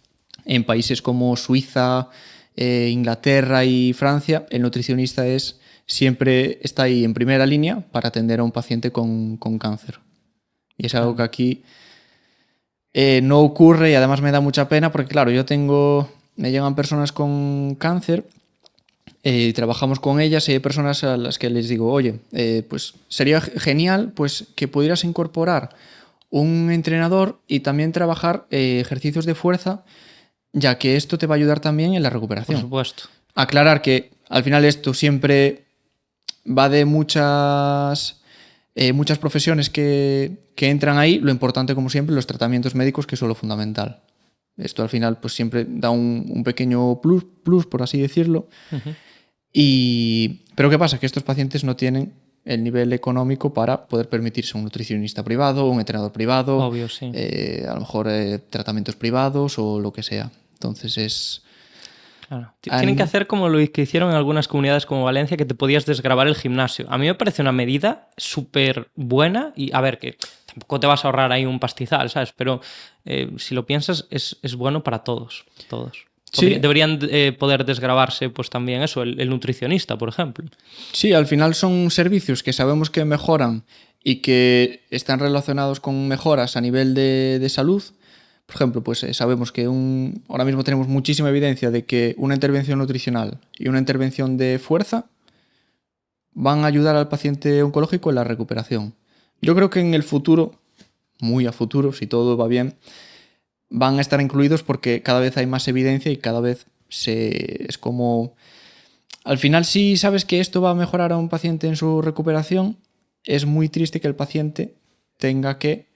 en países como Suiza, Inglaterra y Francia, el nutricionista siempre está ahí en primera línea para atender a un paciente con cáncer. Y es algo que aquí no ocurre, y además me da mucha pena porque, claro, me llegan personas con cáncer y trabajamos con ellas, y hay personas a las que les digo, oye, pues sería genial pues que pudieras incorporar un entrenador y también trabajar ejercicios de fuerza, ya que esto te va a ayudar también en la recuperación. Por supuesto. Aclarar que al final esto siempre va de muchas profesiones que entran ahí. Lo importante, como siempre, los tratamientos médicos, que es lo fundamental. Esto al final pues siempre da un pequeño plus, por así decirlo. Uh-huh. Pero ¿qué pasa? Que estos pacientes no tienen el nivel económico para poder permitirse un nutricionista privado, un entrenador privado, Obvio, sí. a lo mejor tratamientos privados o lo que sea. Entonces Claro. Tienen que hacer como lo que hicieron en algunas comunidades como Valencia, que te podías desgravar el gimnasio. A mí me parece una medida súper buena y, a ver, que tampoco te vas a ahorrar ahí un pastizal, ¿sabes? Pero si lo piensas, es bueno para todos. Sí. Deberían poder desgravarse pues también eso, el nutricionista, por ejemplo. Sí, al final son servicios que sabemos que mejoran y que están relacionados con mejoras a nivel de salud. Por ejemplo, pues sabemos que ahora mismo tenemos muchísima evidencia de que una intervención nutricional y una intervención de fuerza van a ayudar al paciente oncológico en la recuperación. Yo creo que en el futuro, muy a futuro, si todo va bien, van a estar incluidos porque cada vez hay más evidencia y cada vez es como... Al final, si sabes que esto va a mejorar a un paciente en su recuperación, es muy triste que el paciente tenga que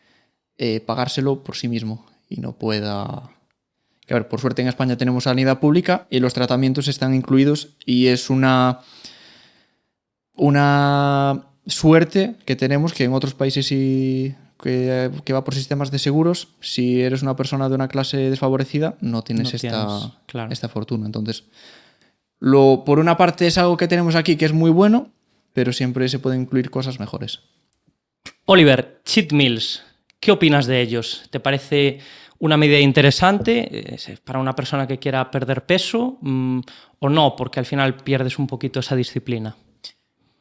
pagárselo por sí mismo y no pueda... Que, a ver, por suerte en España tenemos sanidad pública y los tratamientos están incluidos, y es una suerte que tenemos, que en otros países que va por sistemas de seguros, si eres una persona de una clase desfavorecida, no tienes esta fortuna. Entonces, por una parte es algo que tenemos aquí que es muy bueno, pero siempre se pueden incluir cosas mejores. Oliver, cheat meals, ¿qué opinas de ellos? ¿Te parece una medida interesante para una persona que quiera perder peso o no? Porque al final pierdes un poquito esa disciplina.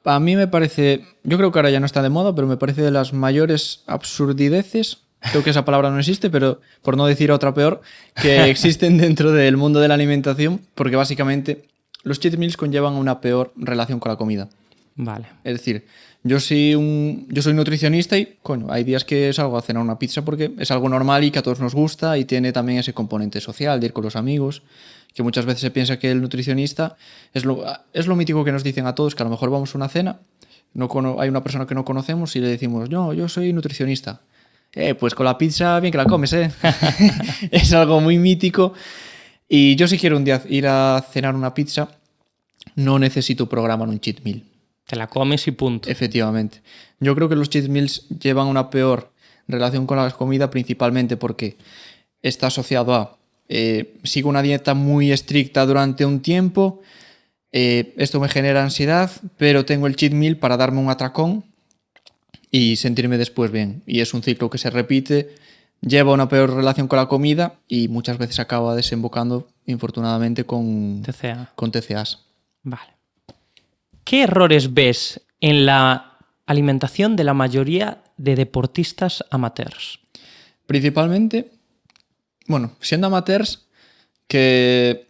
A mí me parece, yo creo que ahora ya no está de moda, pero me parece de las mayores absurdideces, creo que esa palabra no existe, pero por no decir otra peor, que existen dentro del mundo de la alimentación, porque básicamente los cheat meals conllevan una peor relación con la comida. Vale. Es decir, yo soy nutricionista y, coño, hay días que salgo a cenar una pizza porque es algo normal y que a todos nos gusta, y tiene también ese componente social de ir con los amigos, que muchas veces se piensa que el nutricionista es lo mítico que nos dicen a todos, que a lo mejor vamos a una cena, hay una persona que no conocemos y le decimos, no, yo soy nutricionista. Pues con la pizza bien que la comes, ¿eh? Es algo muy mítico. Y yo, si quiero un día ir a cenar una pizza, no necesito programar un cheat meal. Te la comes y punto. Efectivamente. Yo creo que los cheat meals llevan una peor relación con la comida, principalmente porque está asociado a sigo una dieta muy estricta durante un tiempo, esto me genera ansiedad, pero tengo el cheat meal para darme un atracón y sentirme después bien. Y es un ciclo que se repite, lleva una peor relación con la comida y muchas veces acaba desembocando, infortunadamente, con TCAs. Vale. ¿Qué errores ves en la alimentación de la mayoría de deportistas amateurs? Principalmente, bueno, siendo amateurs, que...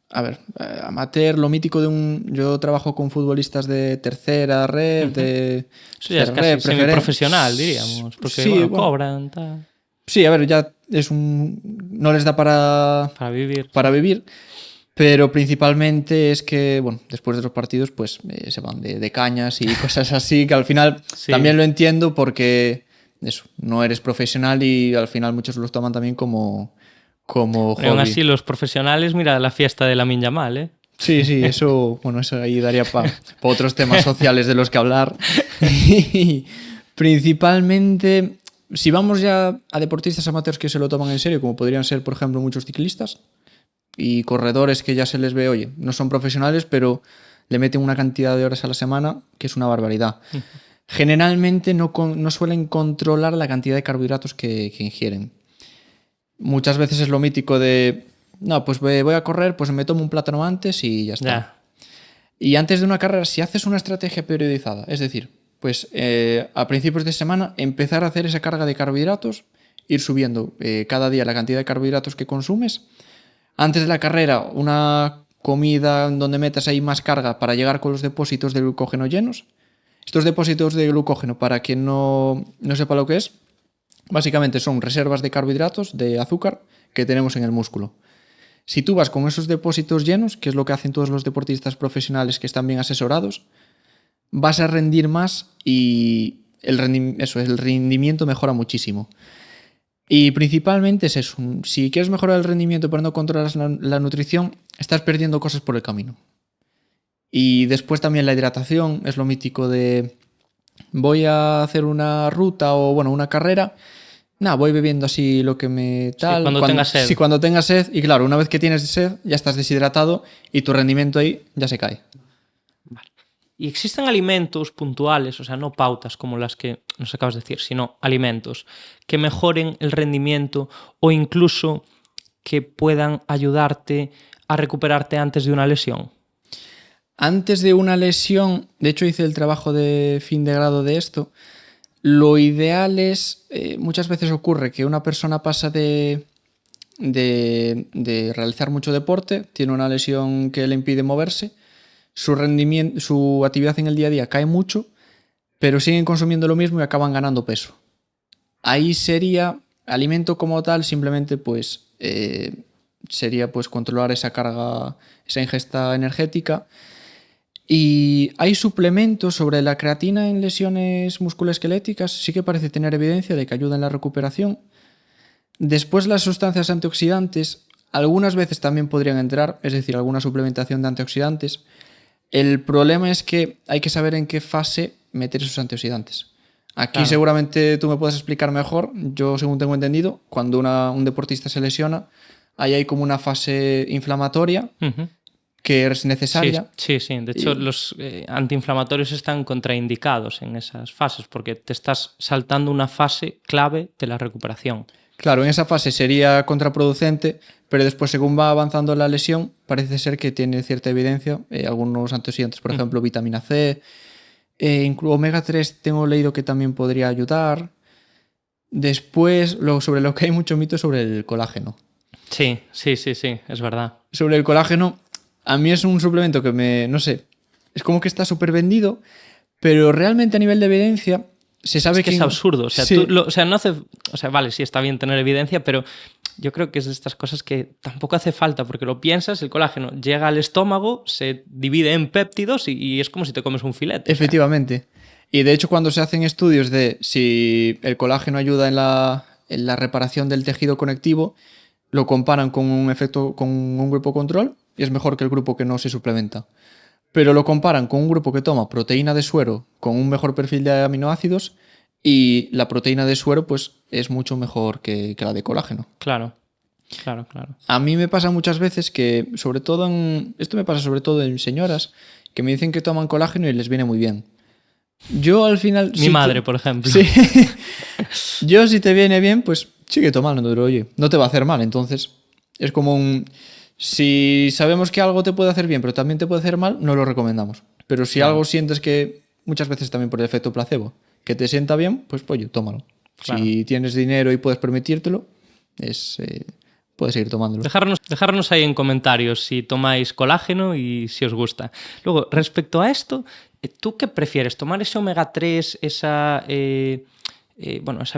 A ver, amateur, lo mítico yo trabajo con futbolistas de tercera red, de eso ya es casi semiprofesional, diríamos, porque sí, cobran, tal. Sí, a ver, ya no les da para vivir, pero principalmente es que, bueno, después de los partidos pues se van de cañas y cosas así, que al final también lo entiendo porque eso, no eres profesional y al final muchos los toman también como hobby. Aún así, los profesionales, mira la fiesta de Lamine Yamal, ¿eh? Sí, eso ahí daría para otros temas sociales de los que hablar. Y principalmente Si vamos ya a deportistas amateurs que se lo toman en serio, como podrían ser, por ejemplo, muchos ciclistas y corredores que ya se les ve, oye, no son profesionales, pero le meten una cantidad de horas a la semana que es una barbaridad. Generalmente no suelen controlar la cantidad de carbohidratos que ingieren. Muchas veces es lo mítico de, no, pues voy a correr, pues me tomo un plátano antes y ya está. Ya. Y antes de una carrera, si haces una estrategia periodizada, es decir, pues a principios de semana empezar a hacer esa carga de carbohidratos, ir subiendo cada día la cantidad de carbohidratos que consumes. Antes de la carrera, una comida donde metas ahí más carga para llegar con los depósitos de glucógeno llenos. Estos depósitos de glucógeno, para quien no sepa lo que es, básicamente son reservas de carbohidratos, de azúcar, que tenemos en el músculo. Si tú vas con esos depósitos llenos, que es lo que hacen todos los deportistas profesionales que están bien asesorados, vas a rendir más y el rendimiento mejora muchísimo. Y principalmente es eso. Si quieres mejorar el rendimiento pero no controlas la nutrición, estás perdiendo cosas por el camino. Y después también la hidratación, es lo mítico de voy a hacer una ruta o bueno, una carrera, voy bebiendo así lo que me tal. Sí, cuando tengas sed. Sí, cuando tengas sed. Y claro, una vez que tienes sed, ya estás deshidratado y tu rendimiento ahí ya se cae. Vale. ¿Y existen alimentos puntuales, o sea, no pautas como las que nos acabas de decir, sino alimentos que mejoren el rendimiento o incluso que puedan ayudarte a recuperarte antes de una lesión? Antes de una lesión, de hecho hice el trabajo de fin de grado de esto, lo ideal es, muchas veces ocurre que una persona pasa de realizar mucho deporte, tiene una lesión que le impide moverse, su rendimiento, su actividad en el día a día cae mucho, pero siguen consumiendo lo mismo y acaban ganando peso. Ahí sería, alimento como tal, simplemente pues sería pues controlar esa carga, esa ingesta energética. Y hay suplementos sobre la creatina en lesiones musculoesqueléticas, sí que parece tener evidencia de que ayuda en la recuperación. Después las sustancias antioxidantes, algunas veces también podrían entrar, es decir, alguna suplementación de antioxidantes. El problema es que hay que saber en qué fase meter esos antioxidantes. Aquí claro, seguramente tú me puedes explicar mejor. Yo, según tengo entendido, cuando un deportista se lesiona, ahí hay como una fase inflamatoria que es necesaria. Sí. De hecho, los antiinflamatorios están contraindicados en esas fases porque te estás saltando una fase clave de la recuperación. Claro, en esa fase sería contraproducente, pero después, según va avanzando la lesión, parece ser que tiene cierta evidencia. Algunos antioxidantes, por ejemplo, vitamina C, omega 3 tengo leído que también podría ayudar. Después, sobre lo que hay mucho mito sobre el colágeno. Sí, es verdad. Sobre el colágeno, a mí es un suplemento que no sé, es como que está súper vendido, pero realmente a nivel de evidencia se sabe que es absurdo. O sea, sí. No hace... O sea, vale, sí está bien tener evidencia, pero yo creo que es de estas cosas que tampoco hace falta, porque lo piensas, el colágeno llega al estómago, se divide en péptidos y es como si te comes un filete. Efectivamente. Y de hecho, cuando se hacen estudios de si el colágeno ayuda en la reparación del tejido conectivo, lo comparan con un grupo control y es mejor que el grupo que no se suplementa. Pero lo comparan con un grupo que toma proteína de suero con un mejor perfil de aminoácidos y la proteína de suero pues es mucho mejor que la de colágeno. Claro. A mí me pasa muchas veces que, esto me pasa sobre todo en señoras que me dicen que toman colágeno y les viene muy bien. Yo al final... Mi madre, por ejemplo. Sí. Yo, si te viene bien, pues sigue tomando, pero oye, no te va a hacer mal. Entonces, es como si sabemos que algo te puede hacer bien, pero también te puede hacer mal, no lo recomendamos. Pero si algo sientes que, muchas veces también por el efecto placebo, que te sienta bien, pues oye, tómalo. Claro. Si tienes dinero y puedes permitírtelo, puedes seguir tomándolo. Dejarnos ahí en comentarios si tomáis colágeno y si os gusta. Luego, respecto a esto, ¿tú qué prefieres? ¿Tomar ese omega 3, esa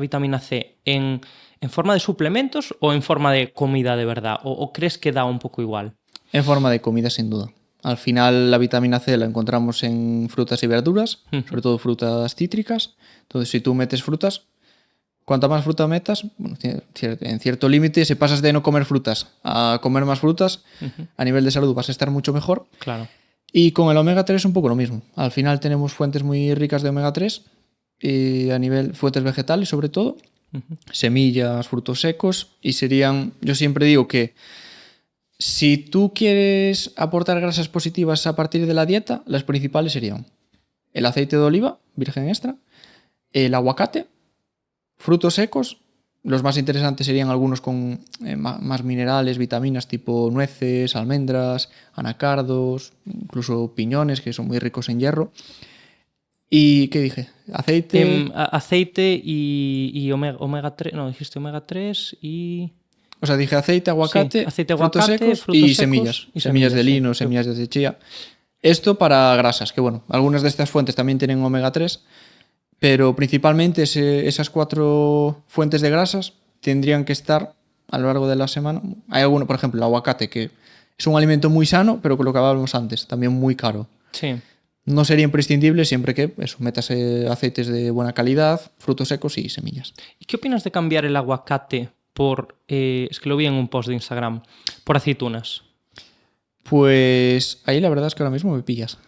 vitamina C en forma de suplementos o en forma de comida de verdad? ¿O crees que da un poco igual? En forma de comida, sin duda. Al final, la vitamina C la encontramos en frutas y verduras, sobre todo frutas cítricas. Entonces, si tú metes frutas, cuanta más fruta metas, bueno, en cierto límite, si pasas de no comer frutas a comer más frutas, a nivel de salud vas a estar mucho mejor. Claro. Y con el omega 3 es un poco lo mismo. Al final tenemos fuentes muy ricas de omega 3 y a nivel fuentes vegetales sobre todo. semillas, frutos secos, y serían, yo siempre digo que si tú quieres aportar grasas positivas a partir de la dieta, las principales serían el aceite de oliva, virgen extra, el aguacate, frutos secos. Los más interesantes serían algunos con más minerales, vitaminas tipo nueces, almendras, anacardos, incluso piñones, que son muy ricos en hierro. ¿Y qué dije? Aceite... aceite y omega 3, no, dijiste omega 3 y... O sea, dije aceite, aguacate, Sí, aceite, frutos aguacate, secos frutos y secos semillas. y Semillas de sí. lino, semillas de chía. Esto para grasas, que bueno, algunas de estas fuentes también tienen omega 3, pero principalmente esas 4 fuentes de grasas tendrían que estar a lo largo de la semana. Hay alguno, por ejemplo, el aguacate, que es un alimento muy sano, pero con lo que hablábamos antes, también muy caro. Sí. No sería imprescindible siempre que metas aceites de buena calidad, frutos secos y semillas. ¿Y qué opinas de cambiar el aguacate por, es que lo vi en un post de Instagram, por aceitunas? Pues ahí la verdad es que ahora mismo me pillas.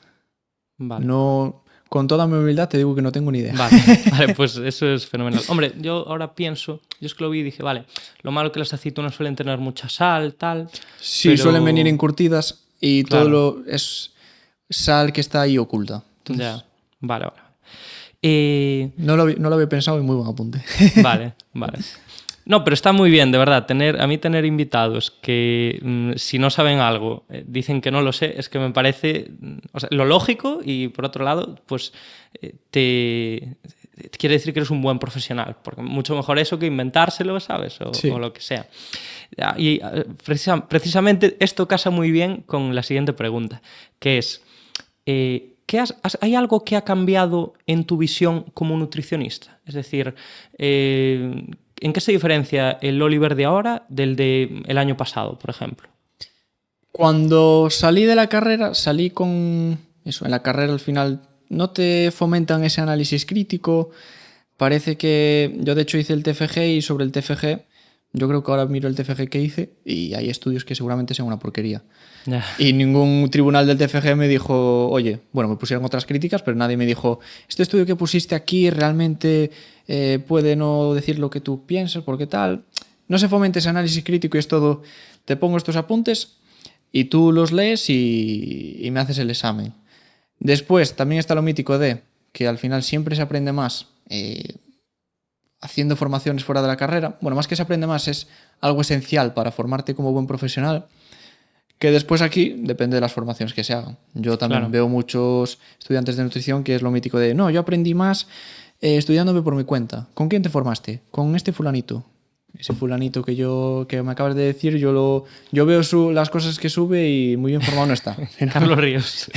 Vale. No, con toda mi humildad te digo que no tengo ni idea. Vale, pues eso es fenomenal. Hombre, yo ahora pienso, yo es que lo vi y dije, vale, lo malo que las aceitunas suelen tener mucha sal, tal. Sí, pero... suelen venir encurtidas y Claro. todo lo es sal que está ahí oculta. Entonces, Ya, vale. no lo había pensado y muy buen apunte. Vale. No, pero está muy bien, de verdad. A mí tener invitados que si no saben algo dicen que no lo sé, es que me parece o sea, lo lógico y por otro lado, pues te quiere decir que eres un buen profesional, porque mucho mejor eso que inventárselo, ¿sabes? Sí. O lo que sea. Y precisamente esto casa muy bien con la siguiente pregunta, que es, ¿hay algo que ha cambiado en tu visión como nutricionista? Es decir, ¿en qué se diferencia el Oliver de ahora del del año pasado, por ejemplo? Cuando salí de la carrera, salí con eso. En la carrera al final no te fomentan ese análisis crítico. Parece que yo de hecho hice el TFG y sobre el TFG, yo creo que ahora miro el TFG que hice y hay estudios que seguramente sean una porquería. Ya. Y ningún tribunal del TFG me dijo, oye, bueno, me pusieron otras críticas, pero nadie me dijo, este estudio que pusiste aquí realmente puede no decir lo que tú piensas, porque tal. No se fomenta ese análisis crítico y es todo, te pongo estos apuntes y tú los lees y me haces el examen. Después también está lo mítico de que al final siempre se aprende más haciendo formaciones fuera de la carrera. Bueno, más que se aprende más, es algo esencial para formarte como buen profesional. Que después aquí depende de las formaciones que se hagan. Yo también veo muchos estudiantes de nutrición que es lo mítico de, no, yo aprendí más estudiándome por mi cuenta. ¿Con quién te formaste? Con este fulanito. Ese fulanito que me acabas de decir, yo veo las cosas que sube y muy bien formado no está. Carlos Ríos.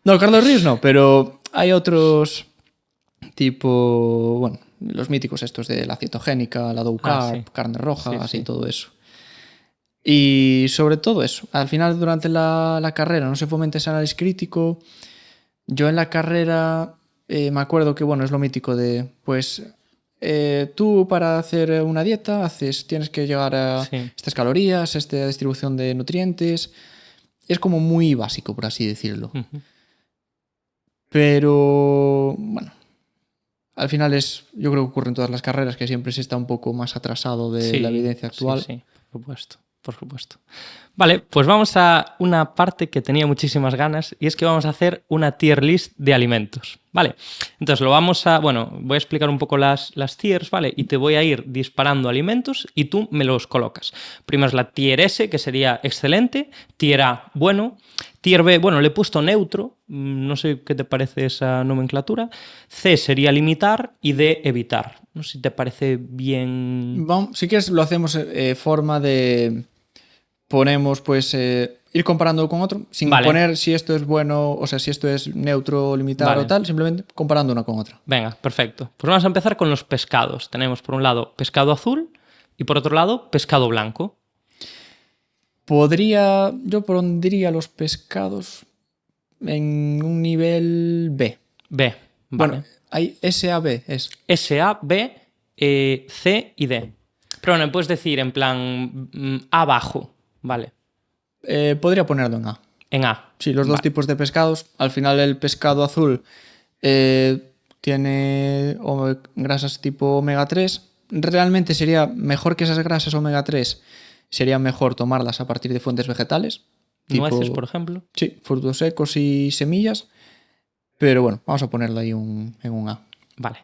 No, Carlos Ríos no, pero hay otros tipo, bueno, los míticos estos de la cetogénica, la low carb, sí. Carnes rojas y todo eso. Y sobre todo eso, al final durante la carrera no se fomenta ese análisis crítico. Yo en la carrera me acuerdo que, bueno, es lo mítico de, pues, tú para hacer una dieta tienes que llegar a estas calorías, esta distribución de nutrientes. Es como muy básico, por así decirlo. Pero, bueno, al final yo creo que ocurre en todas las carreras que siempre se está un poco más atrasado de la evidencia actual. Sí, por supuesto. Vale, pues vamos a una parte que tenía muchísimas ganas y es que vamos a hacer una tier list de alimentos, ¿vale? Entonces voy a explicar un poco las tiers, ¿vale? Y te voy a ir disparando alimentos y tú me los colocas. Primero es la tier S, que sería excelente, tier A, bueno, tier B, bueno, le he puesto neutro, no sé qué te parece esa nomenclatura, C sería limitar y D evitar. No sé si te parece bien... Vamos, si quieres lo hacemos forma de... Ponemos pues ir comparando con otro, sin poner si esto es bueno, o sea, si esto es neutro, limitado o tal, simplemente comparando una con otra. Venga, perfecto. Pues vamos a empezar con los pescados. Tenemos por un lado pescado azul y por otro lado pescado blanco. Yo pondría los pescados en un nivel B. B, vale. Bueno, hay SAB, es. SA, B, C y D. Pero bueno, puedes decir en plan abajo, ¿vale? Podría ponerlo en A. En A. Sí, los dos tipos de pescados. Al final el pescado azul tiene grasas tipo omega 3 realmente sería mejor que esas grasas omega 3, sería mejor tomarlas a partir de fuentes vegetales. Nueces, por ejemplo. Sí, frutos secos y semillas. Pero bueno, vamos a ponerlo ahí en un A. Vale.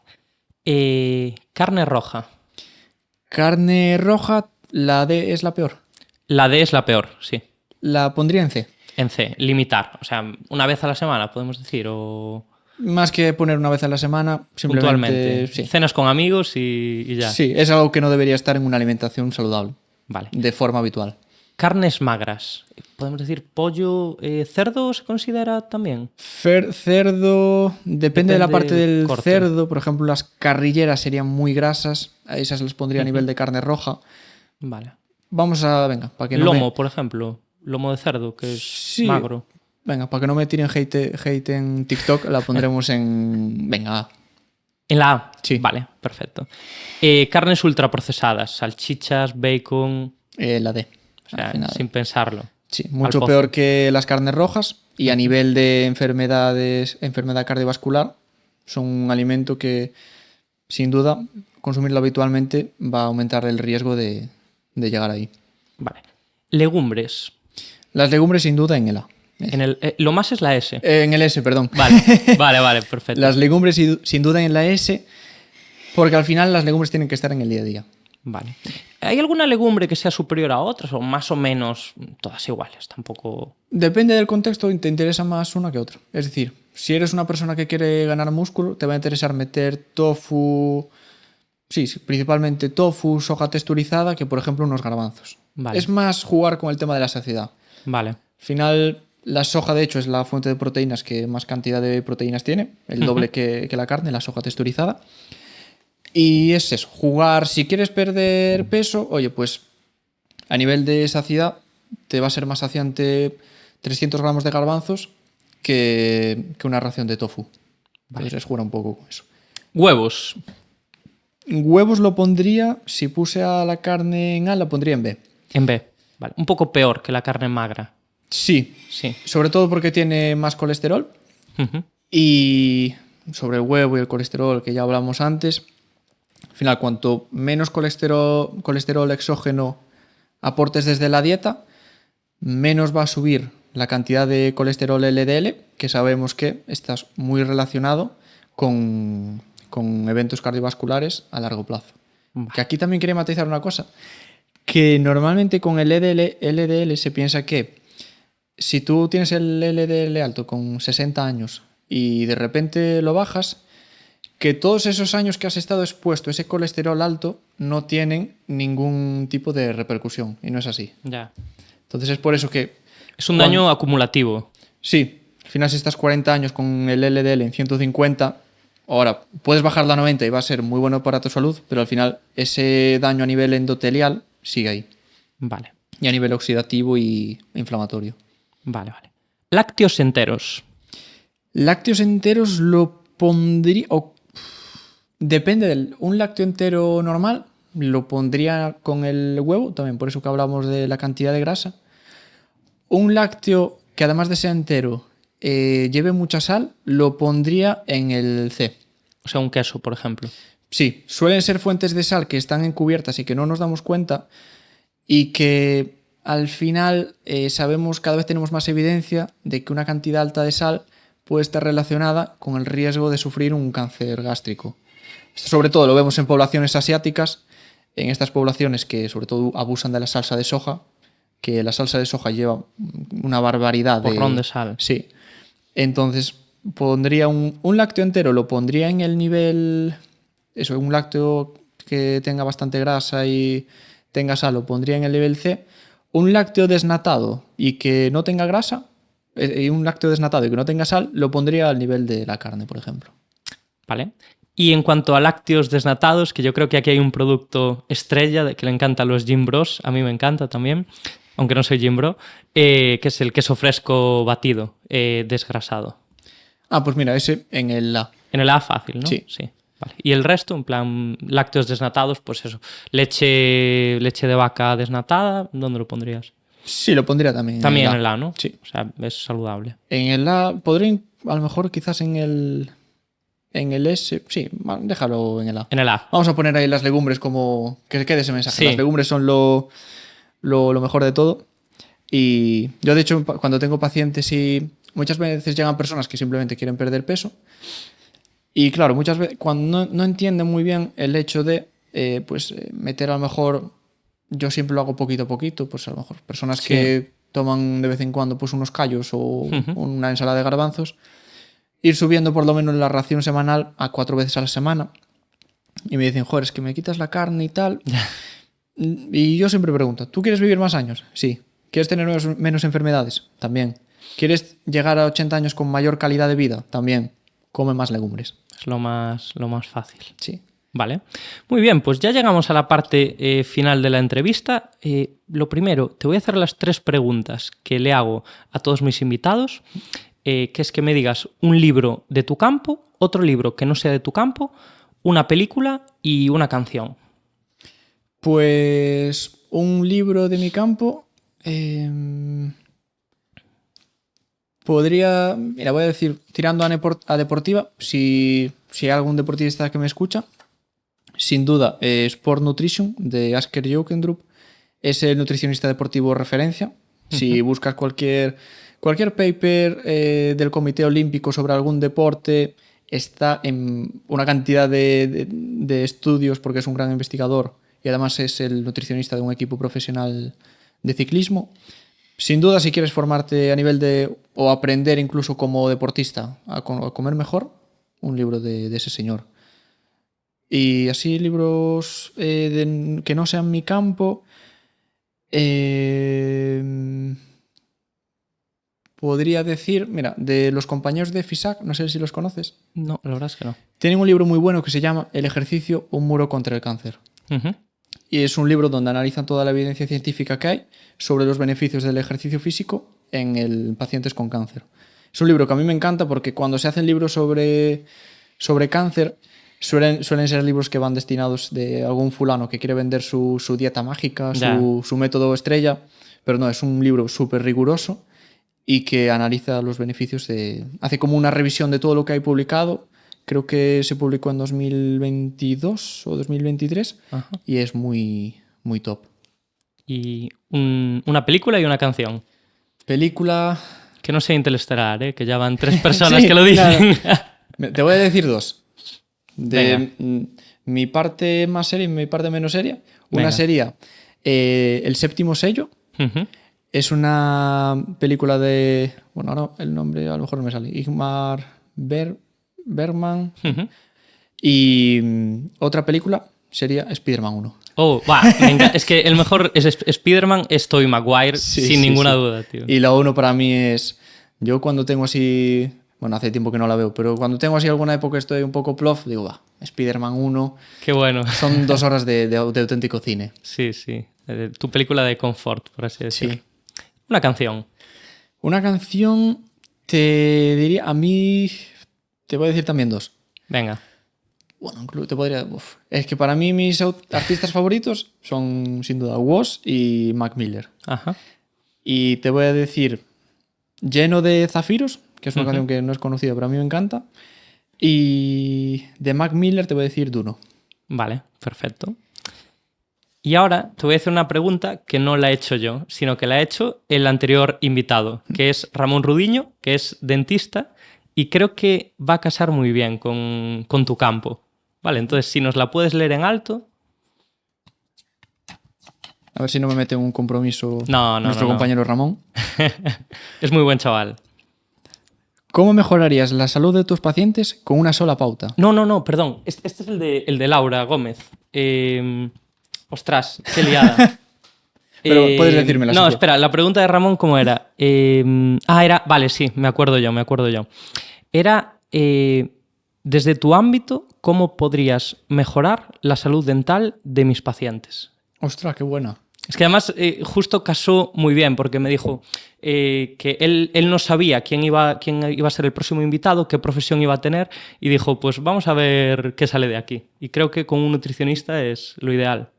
Carne roja. Carne roja, la D es la peor. La D es la peor, sí. La pondría en C. En C, limitar. O sea, una vez a la semana, podemos decir, o Más que poner una vez a la semana, simplemente... puntualmente. Sí. Cenas con amigos y ya. Sí, es algo que no debería estar en una alimentación saludable, Vale. de forma habitual. Carnes magras. Podemos decir pollo, cerdo se considera también. Cerdo, depende de la parte del corte. cerdo. Por ejemplo, las carrilleras serían muy grasas. A esas las pondría a nivel de carne roja. Vale. Vamos a, venga, para que no Lomo, me... por ejemplo. Lomo de cerdo, que es Sí. magro. Venga, para que no me tiren hate en TikTok, la pondremos en... Venga, A. En la A. Sí. Vale, perfecto. Carnes ultraprocesadas, salchichas, bacon. La D. O sea, al final. sin pensarlo. Sí, mucho Al pozo. peor que las carnes rojas. Y a nivel de enfermedad cardiovascular, son un alimento que, sin duda, consumirlo habitualmente va a aumentar el riesgo de llegar ahí. Vale. Legumbres. Las legumbres, sin duda, en el A. Lo más es la S. En el S, perdón. Vale, perfecto. Las legumbres, sin duda, en la S, porque al final las legumbres tienen que estar en el día a día. Vale. ¿Hay alguna legumbre que sea superior a otras o más o menos todas iguales? Tampoco... Depende del contexto, te interesa más una que otra. Es decir, si eres una persona que quiere ganar músculo, te va a interesar meter tofu... Sí, principalmente tofu, soja texturizada, que por ejemplo unos garbanzos. Vale. Es más jugar con el tema de la saciedad. Vale. Al final, la soja, de hecho, es la fuente de proteínas que más cantidad de proteínas tiene, el doble que la carne, la soja texturizada. Y es eso, jugar, si quieres perder peso, oye, pues a nivel de saciedad te va a ser más saciante 300 gramos de garbanzos que una ración de tofu. Entonces es jugar un poco con eso. Huevos. Huevos lo pondría, si puse a la carne en A, la pondría en B. En B. Vale. Un poco peor que la carne magra. Sí, Sí. sobre todo porque tiene más colesterol. Ujú. Y sobre el huevo y el colesterol que ya hablamos antes, al final, cuanto menos colesterol exógeno aportes desde la dieta, menos va a subir la cantidad de colesterol LDL, que sabemos que está muy relacionado con eventos cardiovasculares a largo plazo. Vale. Que aquí también quería matizar una cosa, que normalmente con el LDL se piensa que si tú tienes el LDL alto con 60 años y de repente lo bajas, que todos esos años que has estado expuesto a ese colesterol alto no tienen ningún tipo de repercusión, y no es así. Ya. Entonces es por eso que... Es un daño acumulativo. Sí, al final si estás 40 años con el LDL en 150, ahora puedes bajarla a 90 y va a ser muy bueno para tu salud, pero al final ese daño a nivel endotelial sigue ahí. Vale. Y a nivel oxidativo y inflamatorio. Vale. Lácteos enteros. Lácteos enteros lo pondría... depende un lácteo entero normal, lo pondría con el huevo, también por eso que hablamos de la cantidad de grasa. Un lácteo que además de ser entero lleve mucha sal, lo pondría en el C. O sea, un queso, por ejemplo. Sí, suelen ser fuentes de sal que están encubiertas y que no nos damos cuenta y que al final sabemos, cada vez tenemos más evidencia de que una cantidad alta de sal puede estar relacionada con el riesgo de sufrir un cáncer gástrico. Esto sobre todo lo vemos en poblaciones asiáticas, en estas poblaciones que sobre todo abusan de la salsa de soja, que la salsa de soja lleva una barbaridad Porrón de sal. Sí. Entonces pondría un lácteo entero, lo pondría en el nivel... Eso, un lácteo que tenga bastante grasa y tenga sal, lo pondría en el nivel C. Un lácteo desnatado y que no tenga grasa, y un lácteo desnatado y que no tenga sal, lo pondría al nivel de la carne, por ejemplo. Vale. Y en cuanto a lácteos desnatados, que yo creo que aquí hay un producto estrella que le encanta a los gym bros, a mí me encanta también, aunque no soy gym bro, que es el queso fresco batido, desgrasado. Ah, pues mira, ese en el A. En el A fácil, ¿no? Sí. Vale. Y el resto, en plan, lácteos desnatados, pues eso. Leche de vaca desnatada, ¿dónde lo pondrías? Sí, lo pondría también. También en el A, ¿no? Sí. O sea, es saludable. En el A, podría a lo mejor quizás en el En el S, sí, déjalo en el A. En el A. Vamos a poner ahí las legumbres como que se quede ese mensaje. Sí. Las legumbres son lo mejor de todo. Y yo, de hecho, cuando tengo pacientes y muchas veces llegan personas que simplemente quieren perder peso. Y claro, muchas veces cuando no entienden muy bien el hecho de meter a lo mejor, yo siempre lo hago poquito a poquito, pues a lo mejor personas que toman de vez en cuando pues unos callos o una ensalada de garbanzos, ir subiendo por lo menos la ración semanal a 4 veces a la semana. Y me dicen, joder, es que me quitas la carne y tal. Y yo siempre pregunto, ¿tú quieres vivir más años? Sí. ¿Quieres tener menos enfermedades? También. ¿Quieres llegar a 80 años con mayor calidad de vida? También. Come más legumbres. Es lo más fácil. Sí. Vale. Muy bien, pues ya llegamos a la parte final de la entrevista. Lo primero, te voy a hacer las 3 preguntas que le hago a todos mis invitados, que es que me digas un libro de tu campo, otro libro que no sea de tu campo, una película y una canción. Pues un libro de mi campo... podría... Mira, voy a decir, tirando a deportiva, si hay algún deportista que me escucha, sin duda, Sport Nutrition de Asker Jokendrup es el nutricionista deportivo referencia. Si buscas cualquier paper del Comité Olímpico sobre algún deporte, está en una cantidad de estudios porque es un gran investigador y además es el nutricionista de un equipo profesional de ciclismo. Sin duda, si quieres formarte a nivel o aprender incluso como deportista a comer mejor, un libro de ese señor. Y así libros que no sean mi campo, podría decir, mira, de los compañeros de FISAC, no sé si los conoces. No, la verdad es que no. Tienen un libro muy bueno que se llama El ejercicio, un muro contra el cáncer. Y es un libro donde analizan toda la evidencia científica que hay sobre los beneficios del ejercicio físico en pacientes con cáncer. Es un libro que a mí me encanta porque cuando se hacen libros sobre cáncer, suelen ser libros que van destinados de algún fulano que quiere vender su dieta mágica, su método estrella, pero no, es un libro súper riguroso y que analiza los beneficios hace como una revisión de todo lo que hay publicado. Creo que se publicó en 2022 o 2023. Ajá. Y es muy, muy top. Y una película y una canción. Película... Que no sea Interestelar, que ya van 3 personas que lo dicen. Claro. Te voy a decir 2. De mi parte más seria y mi parte menos seria. Una sería El séptimo sello. Es una película de... Bueno, ahora el nombre a lo mejor no me sale. Ingmar Bergman. Y otra película sería Spider-Man 1. Oh, es que el mejor es Spider-Man es Tobey Maguire, sin ninguna duda, tío. Y la 1 para mí es... Yo cuando tengo así... Bueno, hace tiempo que no la veo, pero cuando tengo así alguna época que estoy un poco plof, digo, Spider-Man 1... Qué bueno. Son 2 horas de auténtico cine. Sí. Tu película de confort, por así decirlo. Sí. Una canción. Una canción, te diría... A mí... Te voy a decir también 2. Venga. Bueno, te podría... Es que para mí mis artistas favoritos son sin duda Woz y Mac Miller. Ajá. Y te voy a decir Lleno de zafiros, que es una canción que no es conocida, pero a mí me encanta. Y de Mac Miller te voy a decir Duno. Vale, perfecto. Y ahora te voy a hacer una pregunta que no la he hecho yo, sino que la ha hecho el anterior invitado, que es Ramón Rudiño, que es dentista y creo que va a casar muy bien con tu campo. Vale, entonces si nos la puedes leer en alto... A ver si no me mete en un compromiso nuestro compañero Ramón. Es muy buen chaval. ¿Cómo mejorarías la salud de tus pacientes con una sola pauta? No, perdón. Este es el de Laura Gómez. Ostras, qué liada. Pero puedes decírmela. No, espera, la pregunta de Ramón, ¿cómo era? Era... Vale, sí, me acuerdo yo. Era, desde tu ámbito, ¿cómo podrías mejorar la salud dental de mis pacientes? Ostras, qué buena. Es que además justo casó muy bien porque me dijo que él no sabía quién iba a ser el próximo invitado, qué profesión iba a tener y dijo, pues vamos a ver qué sale de aquí. Y creo que con un nutricionista es lo ideal.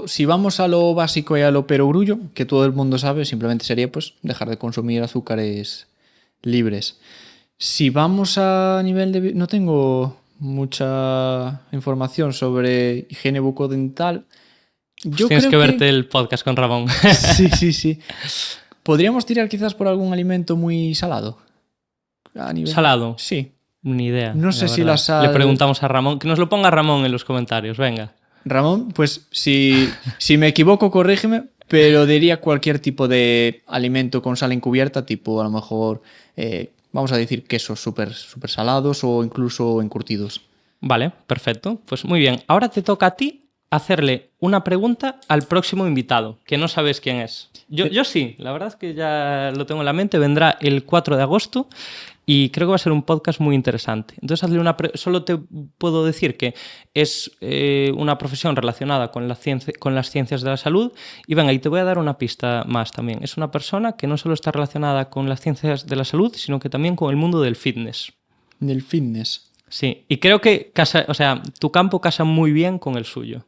Si vamos a lo básico y a lo perogrullo, que todo el mundo sabe, simplemente sería pues dejar de consumir azúcares libres. Si vamos a nivel de... No tengo mucha información sobre higiene bucodental. Yo Tienes creo que verte el podcast con Ramón. Sí. ¿Podríamos tirar quizás por algún alimento muy salado? A nivel... ¿Salado? Sí. Ni idea. No sé si la sal... Le preguntamos a Ramón. Que nos lo ponga Ramón en los comentarios, venga. Ramón, pues si me equivoco, corrígeme, pero diría cualquier tipo de alimento con sal encubierta, tipo a lo mejor, vamos a decir, quesos súper salados o incluso encurtidos. Vale, perfecto. Pues muy bien. Ahora te toca a ti hacerle una pregunta al próximo invitado, que no sabes quién es. Yo sí, la verdad es que ya lo tengo en la mente. Vendrá el 4 de agosto y creo que va a ser un podcast muy interesante. Entonces, solo te puedo decir que es una profesión relacionada con las ciencias de la salud. Y venga, y te voy a dar una pista más también. Es una persona que no solo está relacionada con las ciencias de la salud, sino que también con el mundo del fitness. Del fitness. Sí, y creo que tu campo casa muy bien con el suyo.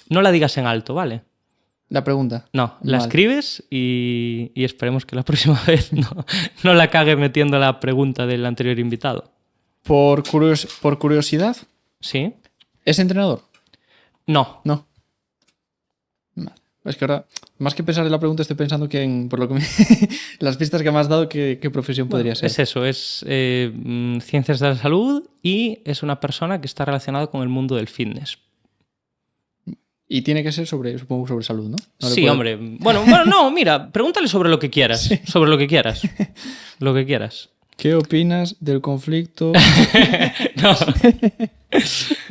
No la digas en alto, ¿vale? La pregunta. No, la escribes y esperemos que la próxima vez no la cague metiendo la pregunta del anterior invitado. Por curiosidad, ¿Sí? ¿es entrenador? No. No. Vale. Es que ahora, más que pensar en la pregunta, estoy pensando que por lo que las pistas que me has dado, qué profesión podría ser. Es eso, es ciencias de la salud y es una persona que está relacionada con el mundo del fitness. Y tiene que ser supongo, sobre salud, ¿no? Sí, hombre. Bueno, no, mira, pregúntale sobre lo que quieras. Sí. Sobre lo que quieras. Lo que quieras. ¿Qué opinas del conflicto? No.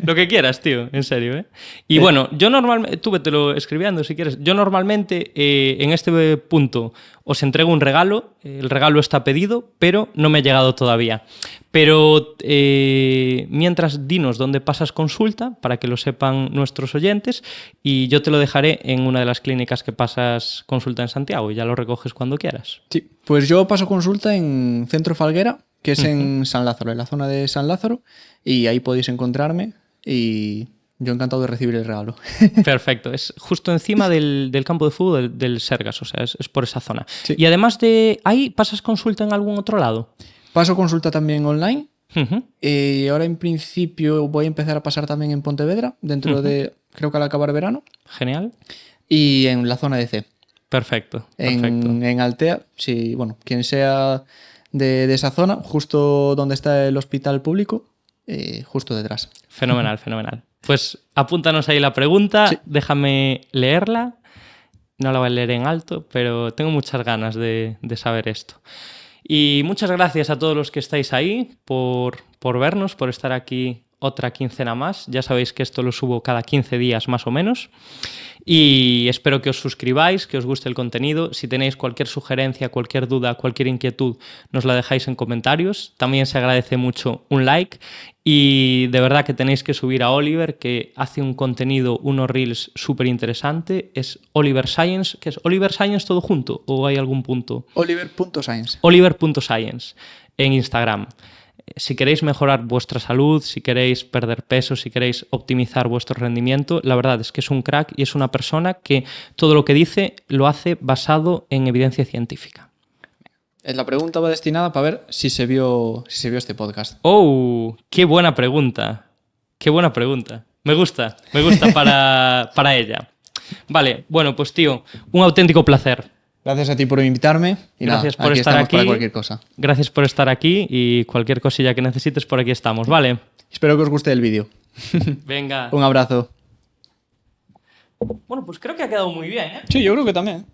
Lo que quieras, tío, en serio, ¿eh? Y bueno, yo normalmente, tú vételo escribiendo si quieres. Yo normalmente en este punto os entrego un regalo. El regalo está pedido, pero no me ha llegado todavía. Pero mientras, dinos dónde pasas consulta para que lo sepan nuestros oyentes y yo te lo dejaré en una de las clínicas que pasas consulta en Santiago y ya lo recoges cuando quieras. Sí, pues yo paso consulta en Centro Falguera, que es en San Lázaro, en la zona de San Lázaro, y ahí podéis encontrarme y yo encantado de recibir el regalo. Perfecto, es justo encima del campo de fútbol del Sergas, o sea, es por esa zona. Sí. Y además de ahí, ¿pasas consulta en algún otro lado? Paso consulta también online. Y ahora en principio voy a empezar a pasar también en Pontevedra, dentro de, creo que al acabar verano. Genial. Y en la zona de C. Perfecto. En Altea, sí, bueno, quien sea de esa zona, justo donde está el hospital público, justo detrás. Fenomenal. Pues apúntanos ahí la pregunta, sí. Déjame leerla. No la voy a leer en alto, pero tengo muchas ganas de saber esto. Y muchas gracias a todos los que estáis ahí por vernos, por estar aquí otra quincena más. Ya sabéis que esto lo subo cada 15 días más o menos. Y espero que os suscribáis, que os guste el contenido. Si tenéis cualquier sugerencia, cualquier duda, cualquier inquietud, nos la dejáis en comentarios. También se agradece mucho un like. Y de verdad que tenéis que subir a Oliver, que hace un contenido, unos reels súper interesante. Es Oliver Science. ¿Qué es? ¿Oliver Science todo junto o hay algún punto? Oliver.science. Oliver.science en Instagram. Si queréis mejorar vuestra salud, si queréis perder peso, si queréis optimizar vuestro rendimiento, la verdad es que es un crack y es una persona que todo lo que dice lo hace basado en evidencia científica. La pregunta va destinada para ver si se vio este podcast. ¡Oh! ¡Qué buena pregunta! ¡Qué buena pregunta! Me gusta para ella. Vale, bueno, pues tío, un auténtico placer. Gracias a ti por invitarme y gracias nada, por estar aquí. Para cualquier cosa. Gracias por estar aquí y cualquier cosilla que necesites por aquí estamos, ¿vale? Espero que os guste el vídeo. Venga. Un abrazo. Bueno, pues creo que ha quedado muy bien, ¿eh? Sí, yo creo que también.